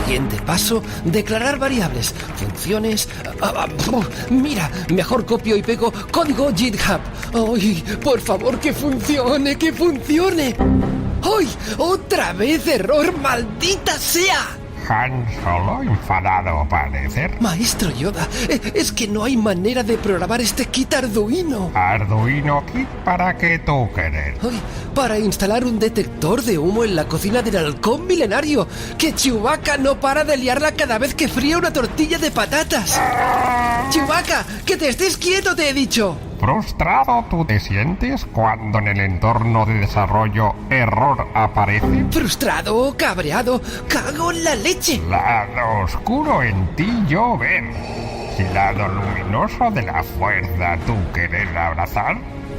Siguiente paso, declarar variables, funciones... mira, mejor copio y pego código GitHub. ¡Ay, por favor, que funcione, que funcione! ¡Ay, otra vez error, maldita sea! Han Solo enfadado parecer. Maestro Yoda, es que no hay manera de programar este kit Arduino. Arduino Kit, ¿para qué tú querer? Ay, para instalar un detector de humo en la cocina del halcón milenario. Que Chewbacca no para de liarla cada vez que fría una tortilla de patatas. Chewbacca, que te estés quieto, te he dicho. ¿Frustrado tú te sientes cuando en el entorno de desarrollo error aparece? Frustrado, cabreado, cago en la leche. Lado oscuro en ti yo ver. Si lado luminoso de la fuerza tú querer abrazar,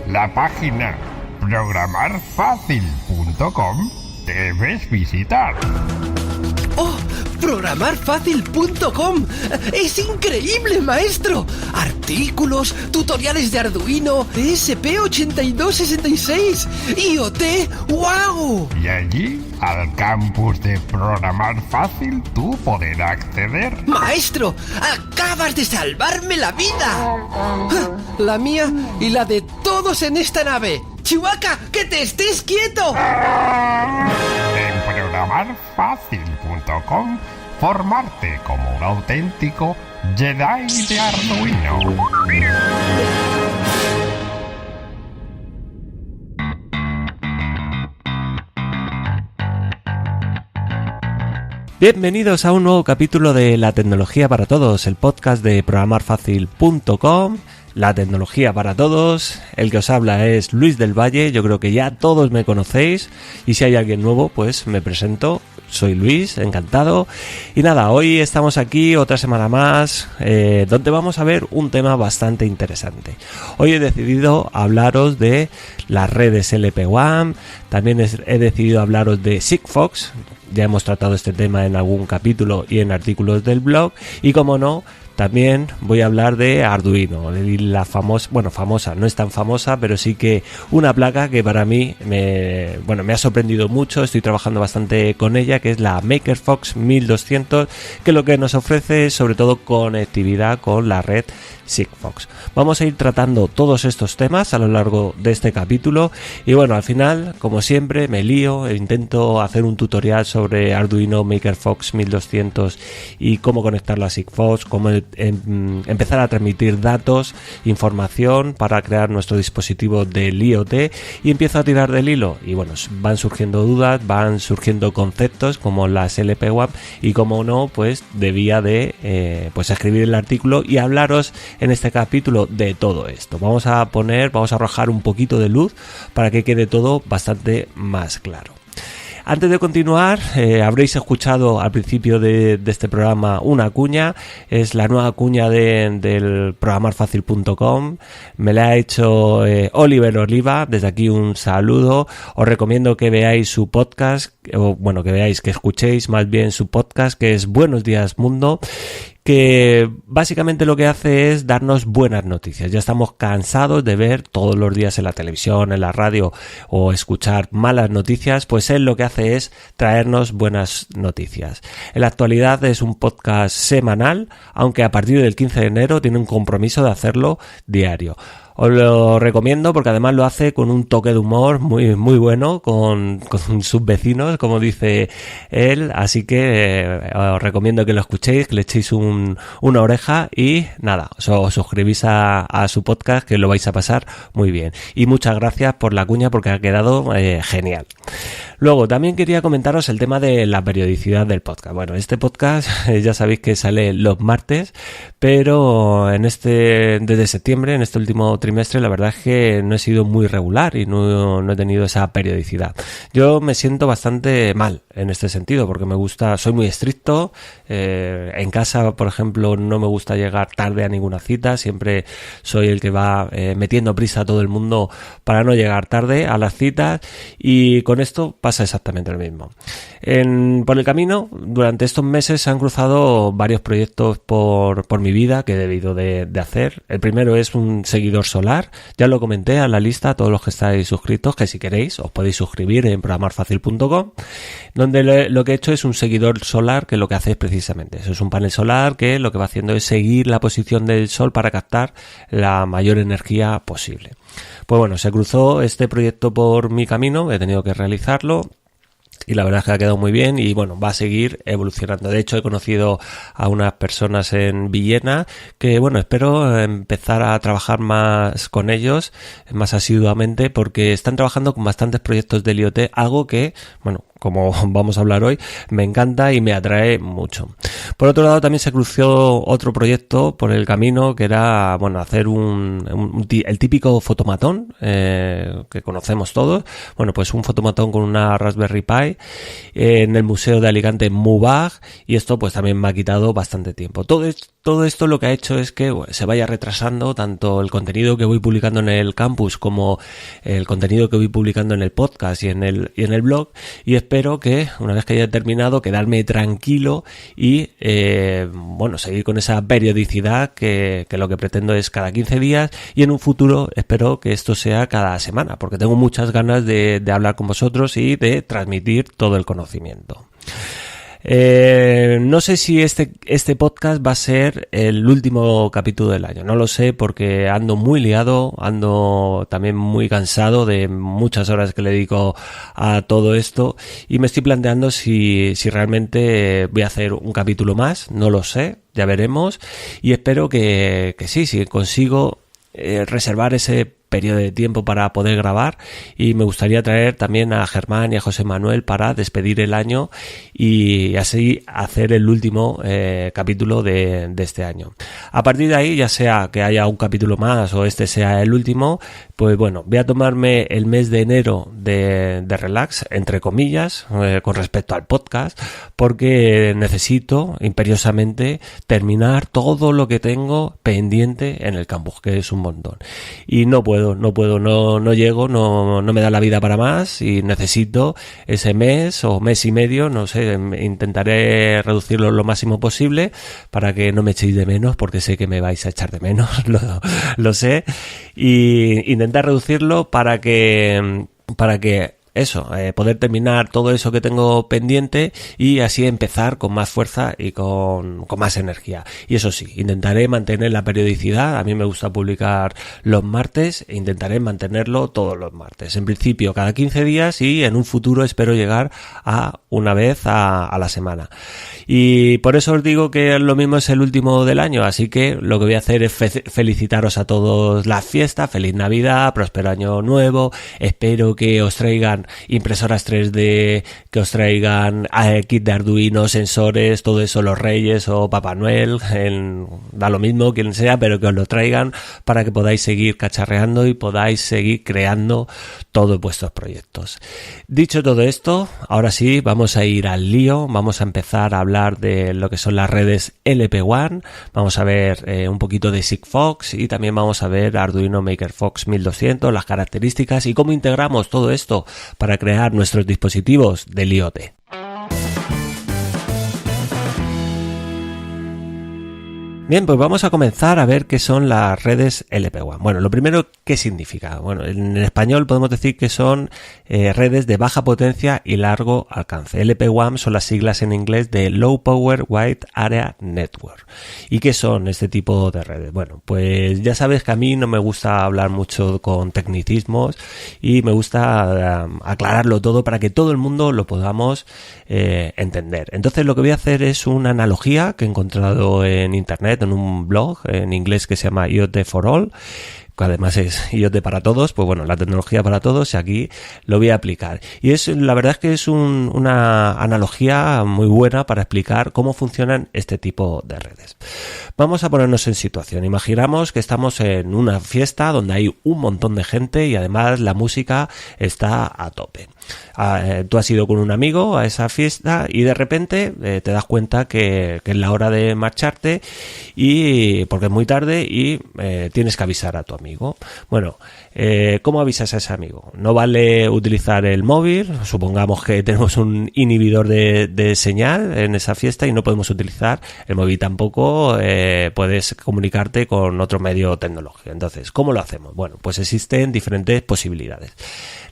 la página programarfacil.com debes visitar. ¡Oh! ¡Programarfacil.com! ¡Es increíble, maestro! Artículos, tutoriales de Arduino, ESP8266, IoT, ¡wow! Y allí, al campus de Programar Fácil, tú podrás acceder. ¡Maestro! ¡Acabas de salvarme la vida! La mía y la de todos en esta nave. ¡Chewbacca, que te estés quieto! En programarfacil.com formarte como un auténtico Jedi de Arduino. Bienvenidos a un nuevo capítulo de La Tecnología para Todos, el podcast de programarfacil.com. La tecnología para todos. El que os habla es Luis del Valle. Yo creo que ya todos me conocéis, y si hay alguien nuevo, pues me presento. Soy Luis, encantado. Y nada, hoy estamos aquí otra semana más, donde vamos a ver un tema bastante interesante. Hoy he decidido hablaros de las redes LPWAN. También he decidido hablaros de Sigfox. Ya hemos tratado este tema en algún capítulo y en artículos del blog. Y como no, también voy a hablar de Arduino, de la famosa, no es tan famosa, pero sí que una placa que para mí me ha sorprendido mucho. Estoy trabajando bastante con ella, que es la MakerFox 1200, que lo que nos ofrece es sobre todo conectividad con la red Sigfox. Vamos a ir tratando todos estos temas a lo largo de este capítulo y bueno, al final, como siempre, me lío e intento hacer un tutorial sobre Arduino MakerFox 1200 y cómo conectarlo a Sigfox, cómo empezar a transmitir datos, información para crear nuestro dispositivo del IoT, y empiezo a tirar del hilo y bueno, van surgiendo dudas, van surgiendo conceptos como las LPWAN y como no, pues debía de escribir el artículo y hablaros en este capítulo de todo esto. Vamos a arrojar un poquito de luz para que quede todo bastante más claro. Antes de continuar, habréis escuchado al principio de este programa una cuña. Es la nueva cuña del programarfacil.com. Me la ha hecho Oliver Oliva. Desde aquí un saludo. Os recomiendo que veáis su podcast, que escuchéis más bien su podcast, que es Buenos Días Mundo, que básicamente lo que hace es darnos buenas noticias. Ya estamos cansados de ver todos los días en la televisión, en la radio o escuchar malas noticias, pues él lo que hace es traernos buenas noticias. En la actualidad es un podcast semanal, aunque a partir del 15 de enero tiene un compromiso de hacerlo diario. Os lo recomiendo porque además lo hace con un toque de humor muy, muy bueno con sus vecinos, como dice él. Así que os recomiendo que lo escuchéis, que le echéis una oreja y nada, os suscribís a su podcast, que lo vais a pasar muy bien. Y muchas gracias por la cuña porque ha quedado genial. Luego, también quería comentaros el tema de la periodicidad del podcast. Bueno, este podcast ya sabéis que sale los martes, pero desde septiembre, en este último trimestre, la verdad es que no he sido muy regular y no he tenido esa periodicidad. Yo me siento bastante mal en este sentido porque soy muy estricto. En casa, por ejemplo, no me gusta llegar tarde a ninguna cita. Siempre soy el que va metiendo prisa a todo el mundo para no llegar tarde a las citas, y con esto pasa pasa exactamente lo mismo. Por el camino, durante estos meses se han cruzado varios proyectos por mi vida que he debido de hacer. El primero es un seguidor solar, ya lo comenté a la lista a todos los que estáis suscritos, que si queréis os podéis suscribir en programarfacil.com, donde lo que he hecho es un seguidor solar que lo que hace es precisamente eso, es un panel solar que lo que va haciendo es seguir la posición del sol para captar la mayor energía posible. Pues bueno, se cruzó este proyecto por mi camino, he tenido que realizarlo y la verdad es que ha quedado muy bien y bueno, va a seguir evolucionando. De hecho, he conocido a unas personas en Villena que bueno, espero empezar a trabajar más con ellos, más asiduamente, porque están trabajando con bastantes proyectos del IoT, algo que, bueno, como vamos a hablar hoy, me encanta y me atrae mucho. Por otro lado, también se cruzó otro proyecto por el camino que era, bueno, hacer el típico fotomatón que conocemos todos. Bueno, pues un fotomatón con una Raspberry Pi en el Museo de Alicante MUBAG, y esto pues también me ha quitado bastante tiempo. Todo esto lo que ha hecho es que se vaya retrasando tanto el contenido que voy publicando en el campus como el contenido que voy publicando en el podcast y en el blog, y espero que una vez que haya terminado quedarme tranquilo y bueno, seguir con esa periodicidad que lo que pretendo es cada 15 días, y en un futuro espero que esto sea cada semana, porque tengo muchas ganas de hablar con vosotros y de transmitir todo el conocimiento. No sé si este podcast va a ser el último capítulo del año, no lo sé, porque ando muy liado, ando también muy cansado de muchas horas que le dedico a todo esto, y me estoy planteando si realmente voy a hacer un capítulo más, no lo sé, ya veremos, y espero que sí, si consigo reservar ese periodo de tiempo para poder grabar, y me gustaría traer también a Germán y a José Manuel para despedir el año y así hacer el último capítulo de este año. A partir de ahí, ya sea que haya un capítulo más o este sea el último, pues bueno, voy a tomarme el mes de enero de relax, entre comillas, con respecto al podcast, porque necesito imperiosamente terminar todo lo que tengo pendiente en el campus, que es un montón, y no llego, no me da la vida para más, y necesito ese mes o mes y medio, no sé, intentaré reducirlo lo máximo posible para que no me echéis de menos, porque sé que me vais a echar de menos, lo sé, y intentar reducirlo para que eso, poder terminar todo eso que tengo pendiente y así empezar con más fuerza y con más energía. Y eso sí, intentaré mantener la periodicidad. A mí me gusta publicar los martes e intentaré mantenerlo todos los martes. En principio cada 15 días, y en un futuro espero llegar a una vez a la semana. Y por eso os digo que lo mismo es el último del año, así que lo que voy a hacer es felicitaros a todos las fiestas, feliz Navidad, próspero año nuevo. Espero que os traigan impresoras 3D, que os traigan kit de Arduino, sensores, todo eso, los Reyes o Papá Noel, da lo mismo quien sea, pero que os lo traigan para que podáis seguir cacharreando y podáis seguir creando todos vuestros proyectos. Dicho todo esto, ahora sí, vamos a ir al lío, vamos a empezar a hablar de lo que son las redes LP1, vamos a ver un poquito de Sigfox, y también vamos a ver Arduino MakerFox 1200, las características y cómo integramos todo esto para crear nuestros dispositivos del IoT. Bien, pues vamos a comenzar a ver qué son las redes LP1. Bueno, lo primero, ¿qué significa? Bueno, en español podemos decir que son redes de baja potencia y largo alcance. LP1 son las siglas en inglés de Low Power Wide Area Network. ¿Y qué son este tipo de redes? Bueno, pues ya sabes que a mí no me gusta hablar mucho con tecnicismos y me gusta aclararlo todo para que todo el mundo lo podamos entender. Entonces lo que voy a hacer es una analogía que he encontrado en internet, en un blog en inglés que se llama IoT for All, que además es IoT para todos. Pues bueno, la tecnología para todos, y aquí lo voy a aplicar. Y la verdad es que es una analogía muy buena para explicar cómo funcionan este tipo de redes. Vamos a ponernos en situación. Imaginamos que estamos en una fiesta donde hay un montón de gente y además la música está a tope. Tú has ido con un amigo a esa fiesta y de repente te das cuenta que es la hora de marcharte, y porque es muy tarde y tienes que avisar a tu amigo. amigo. Bueno, ¿cómo avisas a ese amigo? No vale utilizar el móvil, supongamos que tenemos un inhibidor de señal en esa fiesta y no podemos utilizar el móvil tampoco, puedes comunicarte con otro medio tecnológico. Entonces, ¿cómo lo hacemos? Bueno, pues existen diferentes posibilidades.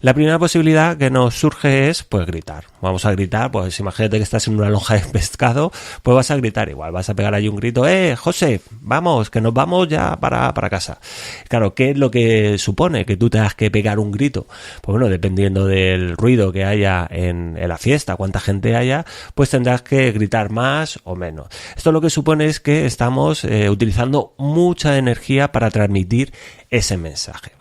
La primera posibilidad que nos surge es pues gritar. Vamos a gritar, pues imagínate que estás en una lonja de pescado, pues vas a gritar igual, vas a pegar ahí un grito, José, vamos, que nos vamos ya para casa. Claro, ¿qué es lo que supone que tú tengas que pegar un grito? Pues bueno, dependiendo del ruido que haya en la fiesta, cuánta gente haya, pues tendrás que gritar más o menos. Esto lo que supone es que estamos utilizando mucha energía para transmitir ese mensaje.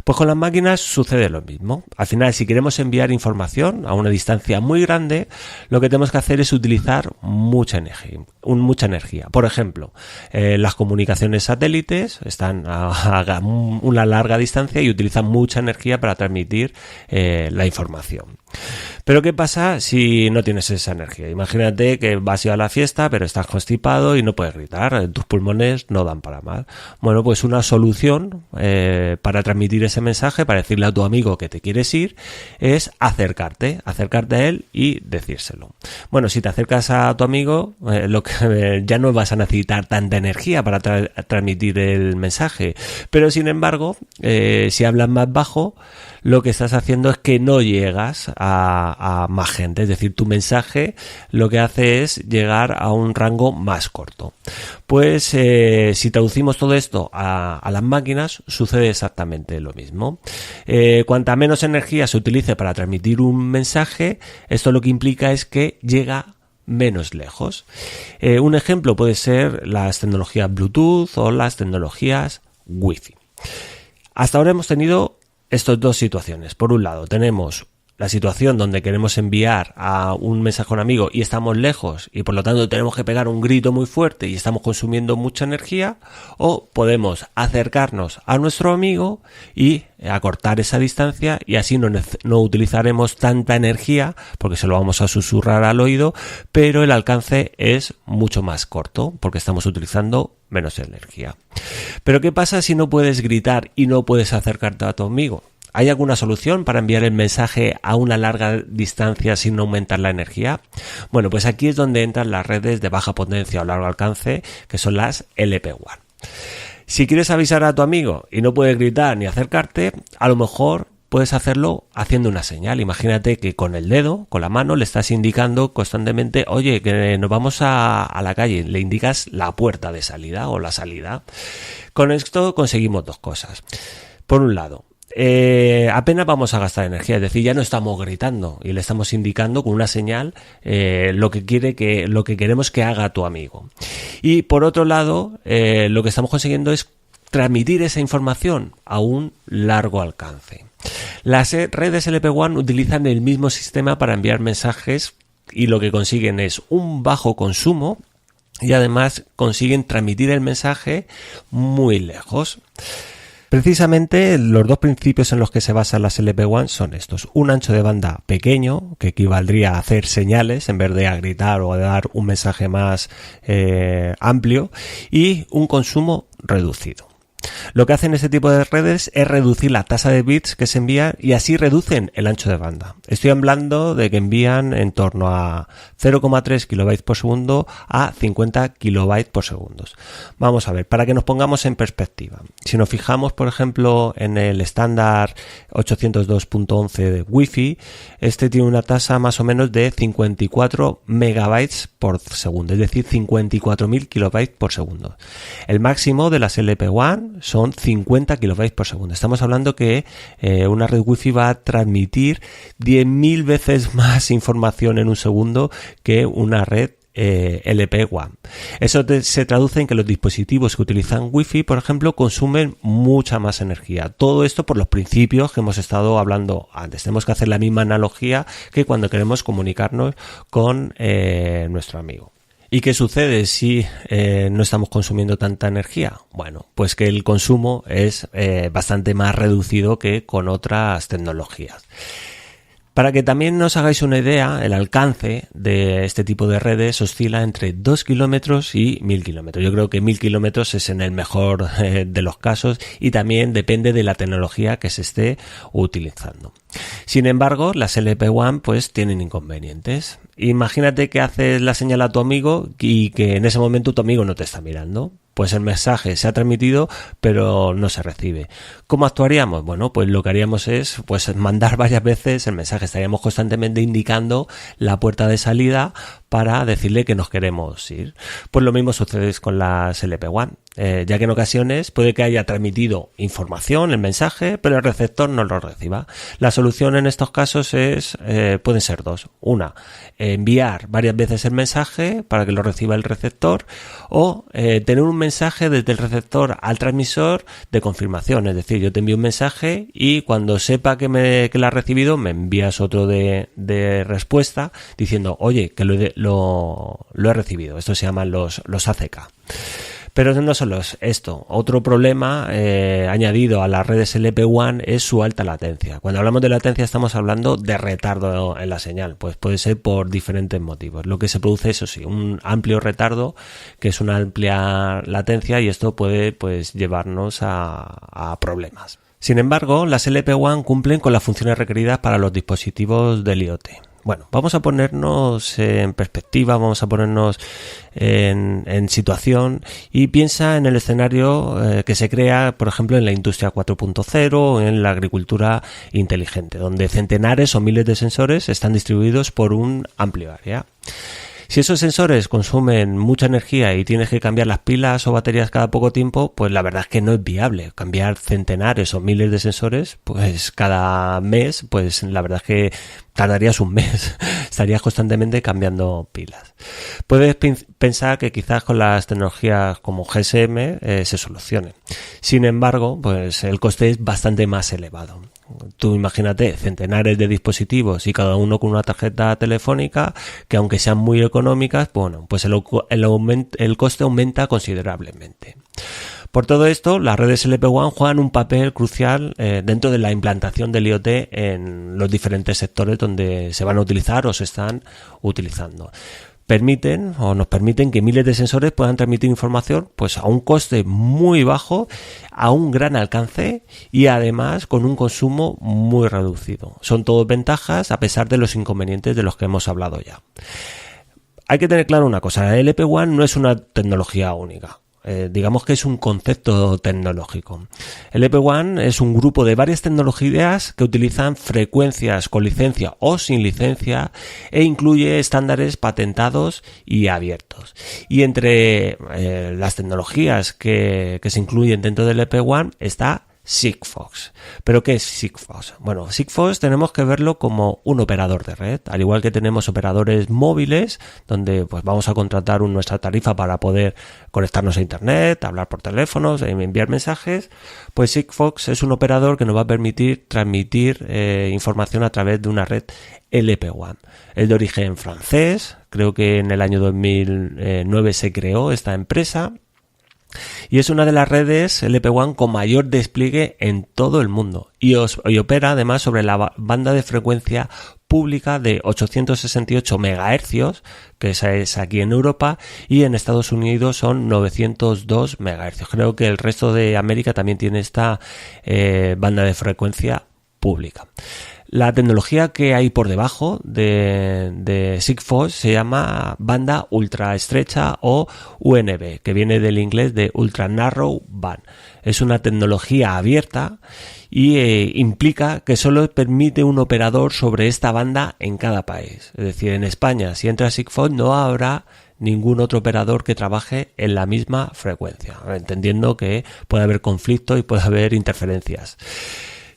Pues con las máquinas sucede lo mismo. Al final, si queremos enviar información a una distancia muy grande, lo que tenemos que hacer es utilizar mucha energía. Por ejemplo, las comunicaciones satélites están a una larga distancia y utilizan mucha energía para transmitir la información. Pero ¿qué pasa si no tienes esa energía? Imagínate que vas a ir a la fiesta, pero estás constipado y no puedes gritar, tus pulmones no dan para más. Bueno, pues una solución para transmitir ese mensaje, para decirle a tu amigo que te quieres ir, es acercarte a él y decírselo. Bueno, si te acercas a tu amigo, ya no vas a necesitar tanta energía para transmitir el mensaje, pero sin embargo, si hablas más bajo, lo que estás haciendo es que no llegas a más gente, es decir, tu mensaje lo que hace es llegar a un rango más corto. Pues si traducimos todo esto a las máquinas, sucede exactamente lo mismo. Cuanta menos energía se utilice para transmitir un mensaje, esto lo que implica es que llega menos lejos. Un ejemplo puede ser las tecnologías Bluetooth o las tecnologías Wi-Fi. Hasta ahora hemos tenido estas dos situaciones. Por un lado, tenemos la situación donde queremos enviar a un mensaje a un amigo y estamos lejos y por lo tanto tenemos que pegar un grito muy fuerte y estamos consumiendo mucha energía, o podemos acercarnos a nuestro amigo y acortar esa distancia y así no utilizaremos tanta energía porque se lo vamos a susurrar al oído, pero el alcance es mucho más corto porque estamos utilizando menos energía. Pero ¿qué pasa si no puedes gritar y no puedes acercarte a tu amigo? ¿Hay alguna solución para enviar el mensaje a una larga distancia sin aumentar la energía? Bueno, pues aquí es donde entran las redes de baja potencia o largo alcance, que son las LPWAN. Si quieres avisar a tu amigo y no puedes gritar ni acercarte, a lo mejor puedes hacerlo haciendo una señal. Imagínate que con el dedo, con la mano, le estás indicando constantemente, oye, que nos vamos a la calle. Le indicas la puerta de salida o la salida. Con esto conseguimos dos cosas. Por un lado, apenas vamos a gastar energía, es decir, ya no estamos gritando y le estamos indicando con una señal lo que queremos que haga tu amigo. Y por otro lado, lo que estamos consiguiendo es transmitir esa información a un largo alcance. Las redes LPWAN utilizan el mismo sistema para enviar mensajes y lo que consiguen es un bajo consumo y además consiguen transmitir el mensaje muy lejos. Precisamente los dos principios en los que se basan las LPWAN son estos: un ancho de banda pequeño, que equivaldría a hacer señales en vez de a gritar o a dar un mensaje más amplio, y un consumo reducido. Lo que hacen este tipo de redes es reducir la tasa de bits que se envían y así reducen el ancho de banda. Estoy hablando de que envían en torno a 0,3 kilobytes por segundo a 50 kilobytes por segundo. Vamos a ver, para que nos pongamos en perspectiva. Si nos fijamos, por ejemplo, en el estándar 802.11 de Wi-Fi, este tiene una tasa más o menos de 54 megabytes por segundo, es decir, 54.000 kilobytes por segundo. El máximo de las LPWAN son 50 kilobytes por segundo. Estamos hablando que una red Wi-Fi va a transmitir 10.000 veces más información en un segundo que una red LPWAN. Eso se traduce en que los dispositivos que utilizan Wi-Fi, por ejemplo, consumen mucha más energía. Todo esto por los principios que hemos estado hablando antes. Tenemos que hacer la misma analogía que cuando queremos comunicarnos con nuestro amigo. ¿Y qué sucede si no estamos consumiendo tanta energía? Bueno, pues que el consumo es bastante más reducido que con otras tecnologías. Para que también os hagáis una idea, el alcance de este tipo de redes oscila entre 2 kilómetros y 1000 kilómetros. Yo creo que 1000 kilómetros es en el mejor de los casos y también depende de la tecnología que se esté utilizando. Sin embargo, las LPWAN pues tienen inconvenientes. Imagínate que haces la señal a tu amigo y que en ese momento tu amigo no te está mirando. Pues el mensaje se ha transmitido, pero no se recibe. ¿Cómo actuaríamos? Bueno, pues lo que haríamos es pues mandar varias veces el mensaje. Estaríamos constantemente indicando la puerta de salida para decirle que nos queremos ir. Pues lo mismo sucede con las LPWAN. Ya que en ocasiones puede que haya transmitido información, el mensaje, pero el receptor no lo reciba. La solución en estos casos pueden ser dos. Una, enviar varias veces el mensaje para que lo reciba el receptor, o tener un mensaje desde el receptor al transmisor de confirmación. Es decir, yo te envío un mensaje y cuando sepa que la has recibido me envías otro de respuesta diciendo, oye, que lo he recibido. Esto se llaman los ACK. Pero no solo es esto. Otro problema añadido a las redes LPWAN es su alta latencia. Cuando hablamos de latencia estamos hablando de retardo en la señal. Pues puede ser por diferentes motivos. Lo que se produce, eso sí, un amplio retardo, que es una amplia latencia, y esto puede pues llevarnos a problemas. Sin embargo, las LPWAN cumplen con las funciones requeridas para los dispositivos del IoT. Bueno, vamos a ponernos en perspectiva, vamos a ponernos en situación y piensa en el escenario que se crea, por ejemplo, en la industria 4.0 o en la agricultura inteligente, donde centenares o miles de sensores están distribuidos por un amplio área. Si esos sensores consumen mucha energía y tienes que cambiar las pilas o baterías cada poco tiempo, pues la verdad es que no es viable. Cambiar centenares o miles de sensores, pues cada mes, pues la verdad es que tardarías un mes. Estarías constantemente cambiando pilas. Puedes pensar que quizás con las tecnologías como GSM se solucione. Sin embargo, pues el coste es bastante más elevado. Tú imagínate centenares de dispositivos y cada uno con una tarjeta telefónica que, aunque sean muy económicas, bueno, pues el coste aumenta considerablemente. Por todo esto, las redes LPWAN juegan un papel crucial dentro de la implantación del IoT en los diferentes sectores donde se van a utilizar o se están utilizando. Nos permiten que miles de sensores puedan transmitir información pues a un coste muy bajo, a un gran alcance y además con un consumo muy reducido. Son todas ventajas a pesar de los inconvenientes de los que hemos hablado ya. Hay que tener claro una cosa, la LPWAN no es una tecnología única. Digamos que es un concepto tecnológico. El LPWAN es un grupo de varias tecnologías que utilizan frecuencias con licencia o sin licencia e incluye estándares patentados y abiertos. Y entre las tecnologías que se incluyen dentro del LPWAN está Sigfox. ¿Pero qué es Sigfox? Bueno, Sigfox tenemos que verlo como un operador de red, al igual que tenemos operadores móviles donde pues vamos a contratar nuestra tarifa para poder conectarnos a internet, hablar por teléfonos, enviar mensajes. Pues Sigfox es un operador que nos va a permitir transmitir información a través de una red LPWAN. Es de origen francés, creo que en el año 2009 se creó esta empresa. Y es una de las redes LPWAN con mayor despliegue en todo el mundo y opera además sobre la banda de frecuencia pública de 868 MHz, que esa es aquí en Europa, y en Estados Unidos son 902 MHz. Creo que el resto de América también tiene esta banda de frecuencia pública. La tecnología que hay por debajo de Sigfox se llama banda ultra estrecha o UNB, que viene del inglés de Ultra Narrow Band. Es una tecnología abierta y implica que solo permite un operador sobre esta banda en cada país. Es decir, en España, si entra Sigfox, no habrá ningún otro operador que trabaje en la misma frecuencia, entendiendo que puede haber conflictos y puede haber interferencias.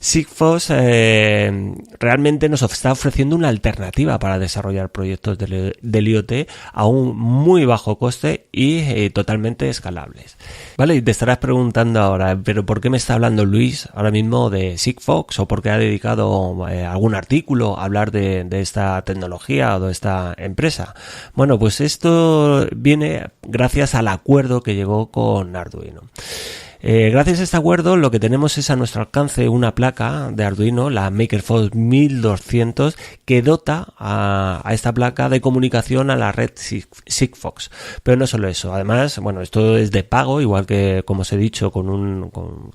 Sigfox realmente nos está ofreciendo una alternativa para desarrollar proyectos del IoT a un muy bajo coste y totalmente escalables. Vale, y te estarás preguntando ahora, ¿pero por qué me está hablando Luis ahora mismo de Sigfox? ¿O por qué ha dedicado algún artículo a hablar de esta tecnología o de esta empresa? Bueno, pues esto viene gracias al acuerdo que llegó con Arduino. Gracias a este acuerdo lo que tenemos es a nuestro alcance una placa de Arduino, la MakerFox 1200, que dota a esta placa de comunicación a la red Sigfox. Pero no solo eso, además, bueno, esto es de pago, igual que como os he dicho,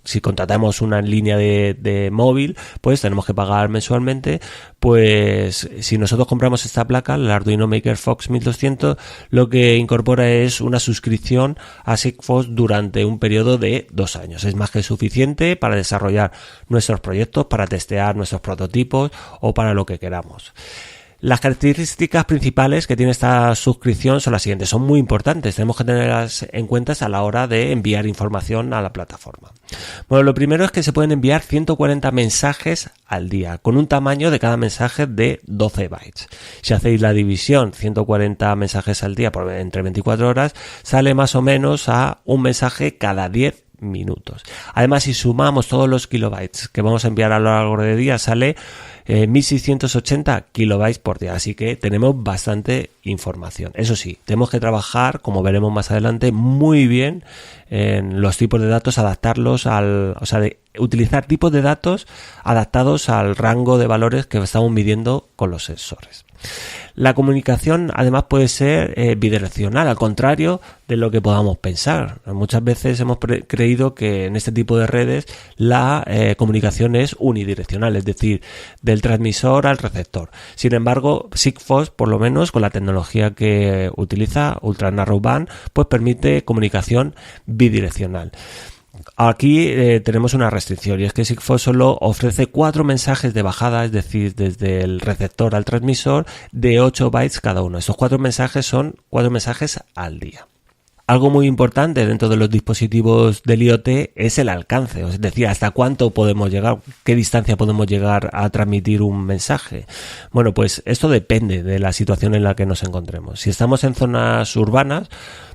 si contratamos una línea de móvil, pues tenemos que pagar mensualmente. Pues si nosotros compramos esta placa, la Arduino MakerFox 1200, lo que incorpora es una suscripción a Sigfox durante un periodo de 2 años. Es más que suficiente para desarrollar nuestros proyectos, para testear nuestros prototipos o para lo que queramos. Las características principales que tiene esta suscripción son las siguientes, son muy importantes, tenemos que tenerlas en cuenta a la hora de enviar información a la plataforma. Bueno, lo primero es que se pueden enviar 140 mensajes al día, con un tamaño de cada mensaje de 12 bytes. Si hacéis la división 140 mensajes al día por entre 24 horas, sale más o menos a un mensaje cada 10 minutos. Además, si sumamos todos los kilobytes que vamos a enviar a lo largo del día, sale 1680 kilobytes por día, así que tenemos bastante información. Eso sí, tenemos que trabajar, como veremos más adelante, muy bien en los tipos de datos, adaptarlos utilizar tipos de datos adaptados al rango de valores que estamos midiendo con los sensores. La comunicación además puede ser bidireccional, al contrario de lo que podamos pensar. Muchas veces hemos creído que en este tipo de redes la comunicación es unidireccional, es decir, del transmisor al receptor. Sin embargo, Sigfox, por lo menos con la tecnología que utiliza, Ultra Narrowband, pues permite comunicación bidireccional. Aquí tenemos una restricción, y es que Sigfox solo ofrece 4 mensajes de bajada, es decir, desde el receptor al transmisor, de 8 bytes cada uno. Estos 4 mensajes son 4 mensajes al día. Algo muy importante dentro de los dispositivos del IoT es el alcance, es decir, hasta cuánto podemos llegar, qué distancia podemos llegar a transmitir un mensaje. Bueno, pues esto depende de la situación en la que nos encontremos. Si estamos en zonas urbanas,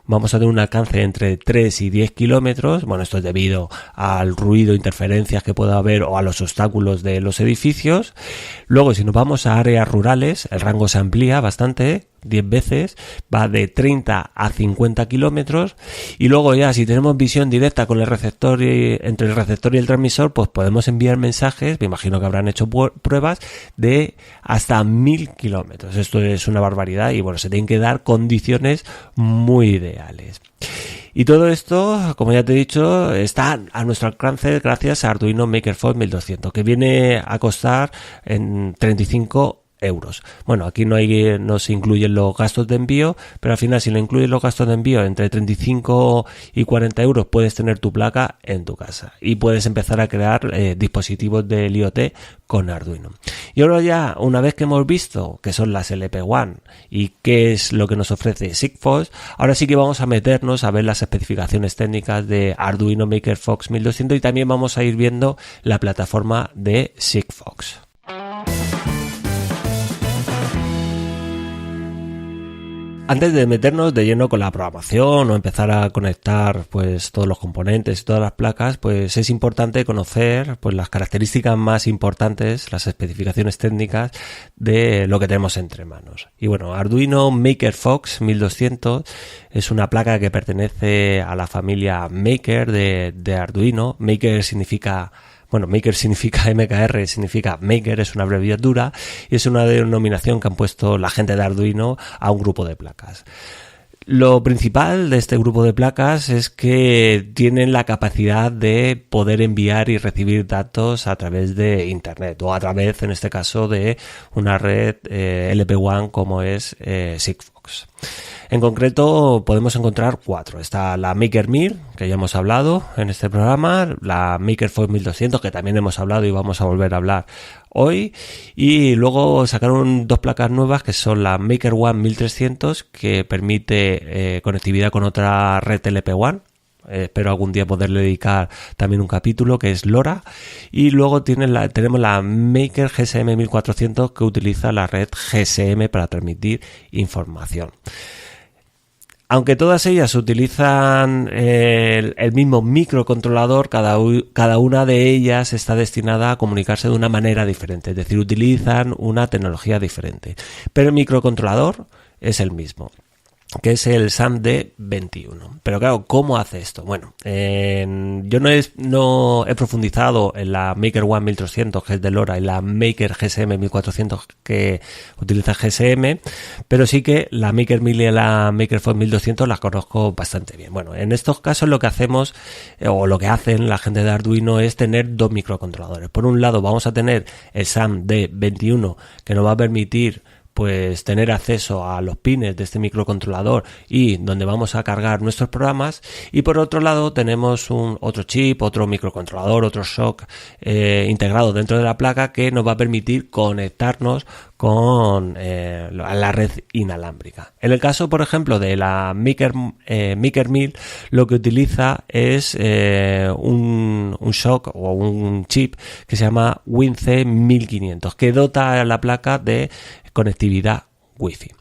vamos a tener un alcance entre 3 y 10 kilómetros. Bueno, esto es debido al ruido, interferencias que pueda haber o a los obstáculos de los edificios. Luego, si nos vamos a áreas rurales, el rango se amplía bastante, 10 veces, va de 30 a 50 kilómetros. Y luego ya, si tenemos visión directa con el receptor entre el receptor y el transmisor, pues podemos enviar mensajes, me imagino que habrán hecho pruebas, de hasta 1000 kilómetros. Esto es una barbaridad y bueno, se tienen que dar condiciones muy ideales. Y todo esto, como ya te he dicho, está a nuestro alcance gracias a Arduino MakerFox 1200, que viene a costar en 35 euros. Bueno, aquí no se incluyen los gastos de envío, pero al final si le incluyes los gastos de envío entre 35 y 40 euros puedes tener tu placa en tu casa y puedes empezar a crear dispositivos del IoT con Arduino. Y ahora ya, una vez que hemos visto qué son las LP1 y qué es lo que nos ofrece Sigfox, ahora sí que vamos a meternos a ver las especificaciones técnicas de Arduino MakerFox 1200 y también vamos a ir viendo la plataforma de Sigfox. Antes de meternos de lleno con la programación o empezar a conectar pues todos los componentes y todas las placas, pues es importante conocer pues las características más importantes, las especificaciones técnicas de lo que tenemos entre manos. Y bueno, Arduino MakerFox 1200 es una placa que pertenece a la familia Maker de Arduino. Maker significa MKR, significa Maker, es una abreviatura y es una denominación que han puesto la gente de Arduino a un grupo de placas. Lo principal de este grupo de placas es que tienen la capacidad de poder enviar y recibir datos a través de Internet o a través, en este caso, de una red LP1 como es Sigfox. En concreto podemos encontrar 4. Está la Maker 1000, que ya hemos hablado en este programa, la MakerFox 1200, que también hemos hablado y vamos a volver a hablar hoy, y luego sacaron 2 placas nuevas que son la Maker One 1300, que permite conectividad con otra red LP1. Espero algún día poderle dedicar también un capítulo, que es LoRa, y luego tenemos la Maker GSM 1400, que utiliza la red GSM para transmitir información. Aunque todas ellas utilizan el mismo microcontrolador, cada una de ellas está destinada a comunicarse de una manera diferente, es decir, utilizan una tecnología diferente, pero el microcontrolador es el mismo. que es el SAMD21. Pero claro, ¿cómo hace esto? Bueno, yo no he profundizado en la Maker One 1300, que es de LoRa, y la Maker GSM 1400, que utiliza GSM, pero sí que la Maker 1000 y la Maker Fox 1200 las conozco bastante bien. Bueno, en estos casos lo que hacemos, o lo que hacen la gente de Arduino, es tener dos microcontroladores. Por un lado vamos a tener el SAMD21, que nos va a permitir pues tener acceso a los pines de este microcontrolador y donde vamos a cargar nuestros programas, y por otro lado tenemos otro chip, otro microcontrolador, otro SOC integrado dentro de la placa que nos va a permitir conectarnos con la red inalámbrica. En el caso, por ejemplo, de la Maker 1000, lo que utiliza es un SOC o un chip que se llama WinC 1500, que dota a la placa de conectividad Wi-Fi.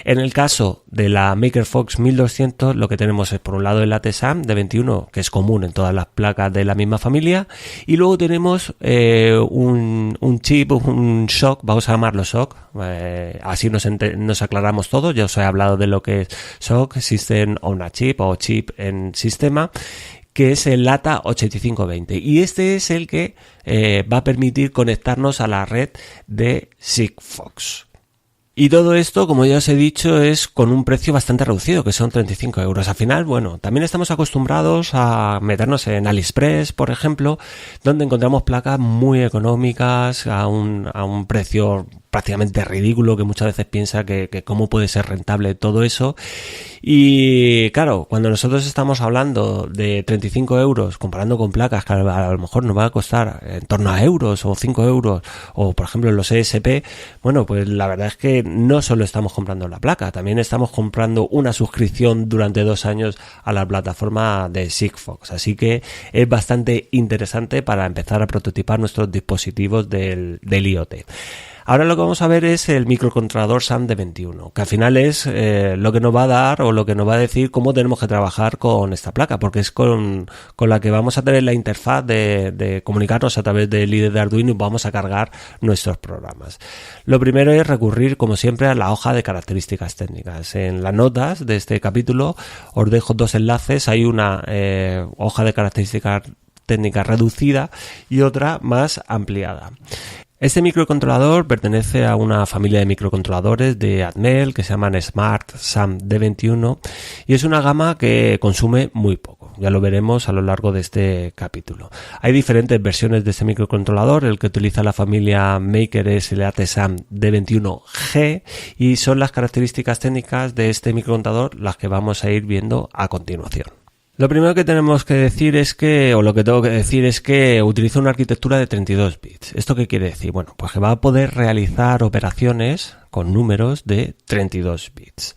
En el caso de la Maker Fox 1200, lo que tenemos es por un lado el ATSAM de 21, que es común en todas las placas de la misma familia, y luego tenemos un chip, un SOC, vamos a llamarlo SOC, así nos aclaramos todo. Ya os he hablado de lo que es SOC, System on a Chip o Chip en Sistema, que es el LATA 8520, y este es el que va a permitir conectarnos a la red de Sigfox. Y todo esto, como ya os he dicho, es con un precio bastante reducido, que son 35 euros. Al final, bueno, también estamos acostumbrados a meternos en AliExpress, por ejemplo, donde encontramos placas muy económicas a un precio prácticamente ridículo, que muchas veces piensa que cómo puede ser rentable todo eso. Y claro, cuando nosotros estamos hablando de 35 euros comparando con placas que a lo mejor nos va a costar en torno a euros o 5 euros, o por ejemplo en los ESP, bueno, pues la verdad es que no solo estamos comprando la placa, también estamos comprando una suscripción durante 2 años a la plataforma de Sigfox, así que es bastante interesante para empezar a prototipar nuestros dispositivos del IoT. Ahora lo que vamos a ver es el microcontrolador SAMD21, que al final es lo que nos va a dar o lo que nos va a decir cómo tenemos que trabajar con esta placa, porque es con la que vamos a tener la interfaz de comunicarnos a través del IDE de Arduino y vamos a cargar nuestros programas. Lo primero es recurrir, como siempre, a la hoja de características técnicas. En las notas de este capítulo os dejo 2 enlaces. Hay una hoja de características técnicas reducida y otra más ampliada. Este microcontrolador pertenece a una familia de microcontroladores de Atmel que se llaman Smart SAMD21 y es una gama que consume muy poco. Ya lo veremos a lo largo de este capítulo. Hay diferentes versiones de este microcontrolador. El que utiliza la familia Maker es el ATSAM D21G y son las características técnicas de este microcontrolador las que vamos a ir viendo a continuación. Lo primero que tenemos que decir es que, o lo que tengo que decir es que utiliza una arquitectura de 32 bits. ¿Esto qué quiere decir? Bueno, pues que va a poder realizar operaciones con números de 32 bits.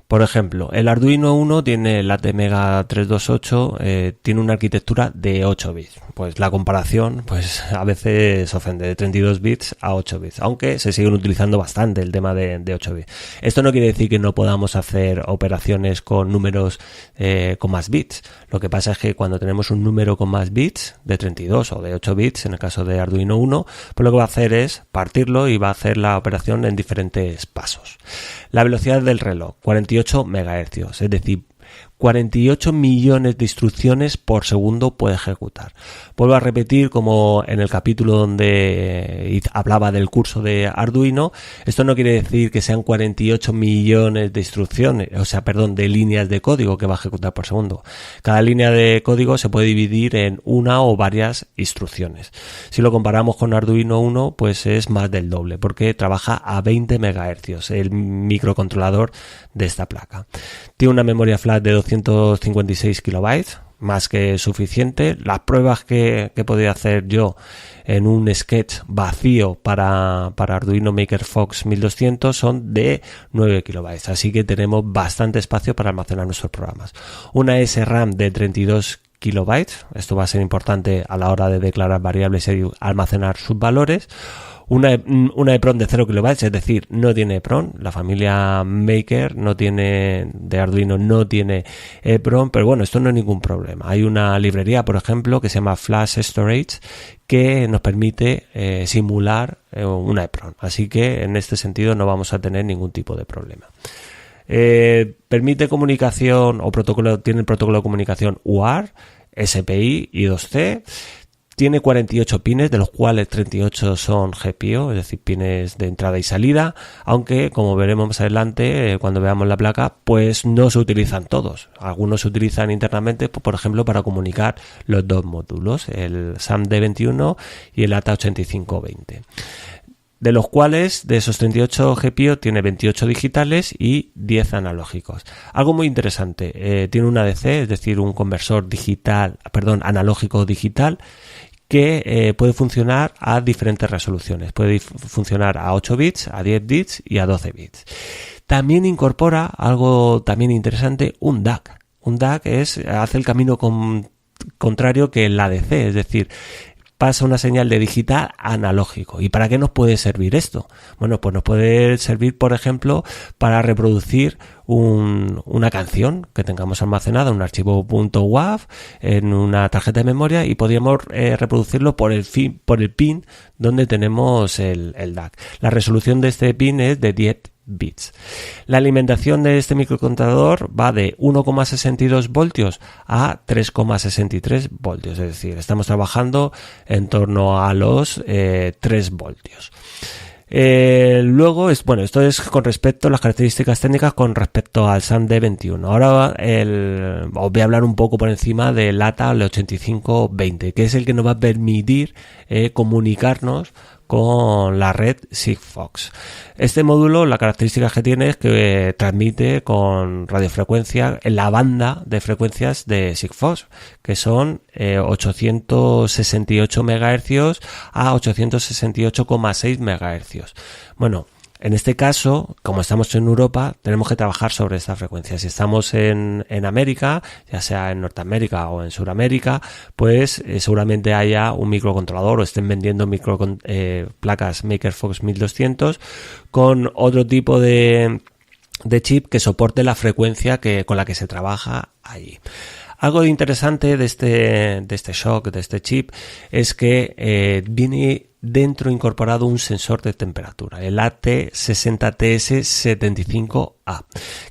Por ejemplo, el Arduino Uno tiene el ATmega 328, tiene una arquitectura de 8 bits. Pues la comparación, pues a veces ofende, de 32 bits a 8 bits, aunque se siguen utilizando bastante el tema de 8 bits. Esto no quiere decir que no podamos hacer operaciones con números con más bits. Lo que pasa es que cuando tenemos un número con más bits, de 32 o de 8 bits, en el caso de Arduino Uno, pues lo que va a hacer es partirlo y va a hacer la operación en diferentes pasos. La velocidad del reloj, 48 MHz, es decir, 48 millones de instrucciones por segundo puede ejecutar. Vuelvo a repetir, como en el capítulo donde hablaba del curso de Arduino, esto no quiere decir que sean 48 millones de instrucciones, de líneas de código que va a ejecutar por segundo. Cada línea de código se puede dividir en una o varias instrucciones. Si lo comparamos con Arduino Uno, pues es más del doble, porque trabaja a 20 MHz, el microcontrolador de esta placa. Tiene una memoria flash de 256 kilobytes, más que suficiente. Las pruebas que he podido hacer yo en un sketch vacío para Arduino Maker Fox 1200 son de 9 kilobytes, así que tenemos bastante espacio para almacenar nuestros programas. Una SRAM de 32 kilobytes, esto va a ser importante a la hora de declarar variables y almacenar sus valores. Una EEPROM de 0 kilobytes, es decir, no tiene EEPROM. La familia Maker de Arduino no tiene EEPROM, pero bueno, esto no es ningún problema. Hay una librería, por ejemplo, que se llama Flash Storage, que nos permite simular una EEPROM. Así que en este sentido no vamos a tener ningún tipo de problema. Permite comunicación o tiene el protocolo de comunicación UART, SPI y 2C. Tiene 48 pines, de los cuales 38 son GPIO, es decir, pines de entrada y salida, aunque como veremos más adelante, cuando veamos la placa, pues no se utilizan todos. Algunos se utilizan internamente, por ejemplo, para comunicar los dos módulos, el SAMD21 y el ATA8520. De los cuales, de esos 38 GPIO, tiene 28 digitales y 10 analógicos. Algo muy interesante, tiene un ADC, es decir, un conversor analógico digital, que puede funcionar a diferentes resoluciones. Puede funcionar a 8 bits, a 10 bits y a 12 bits. También incorpora algo también interesante, un DAC. Un DAC hace el camino contrario que el ADC, es decir, pasa una señal de digital a analógico. ¿Y para qué nos puede servir esto? Bueno, pues nos puede servir, por ejemplo, para reproducir una canción que tengamos almacenada, un archivo .wav en una tarjeta de memoria, y podríamos reproducirlo por el pin donde tenemos el DAC. La resolución de este pin es de 10 bits. La alimentación de este microcontrolador va de 1,62 voltios a 3,63 voltios, es decir, estamos trabajando en torno a los 3 voltios. Luego, esto es con respecto a las características técnicas con respecto al SAMD21. Ahora os voy a hablar un poco por encima del ATA8520, que es el que nos va a permitir comunicarnos con la red Sigfox. Este módulo, la característica que tiene es que transmite con radiofrecuencia en la banda de frecuencias de Sigfox, que son 868 MHz a 868,6 MHz. Bueno, en este caso, como estamos en Europa, tenemos que trabajar sobre esta frecuencia. Si estamos en América, ya sea en Norteamérica o en Sudamérica, pues seguramente haya un microcontrolador o estén vendiendo placas MakerFox 1200 con otro tipo de chip que soporte la frecuencia con la que se trabaja allí. Algo interesante de este shock, de este chip, es que viene dentro incorporado un sensor de temperatura, el AT60TS75A,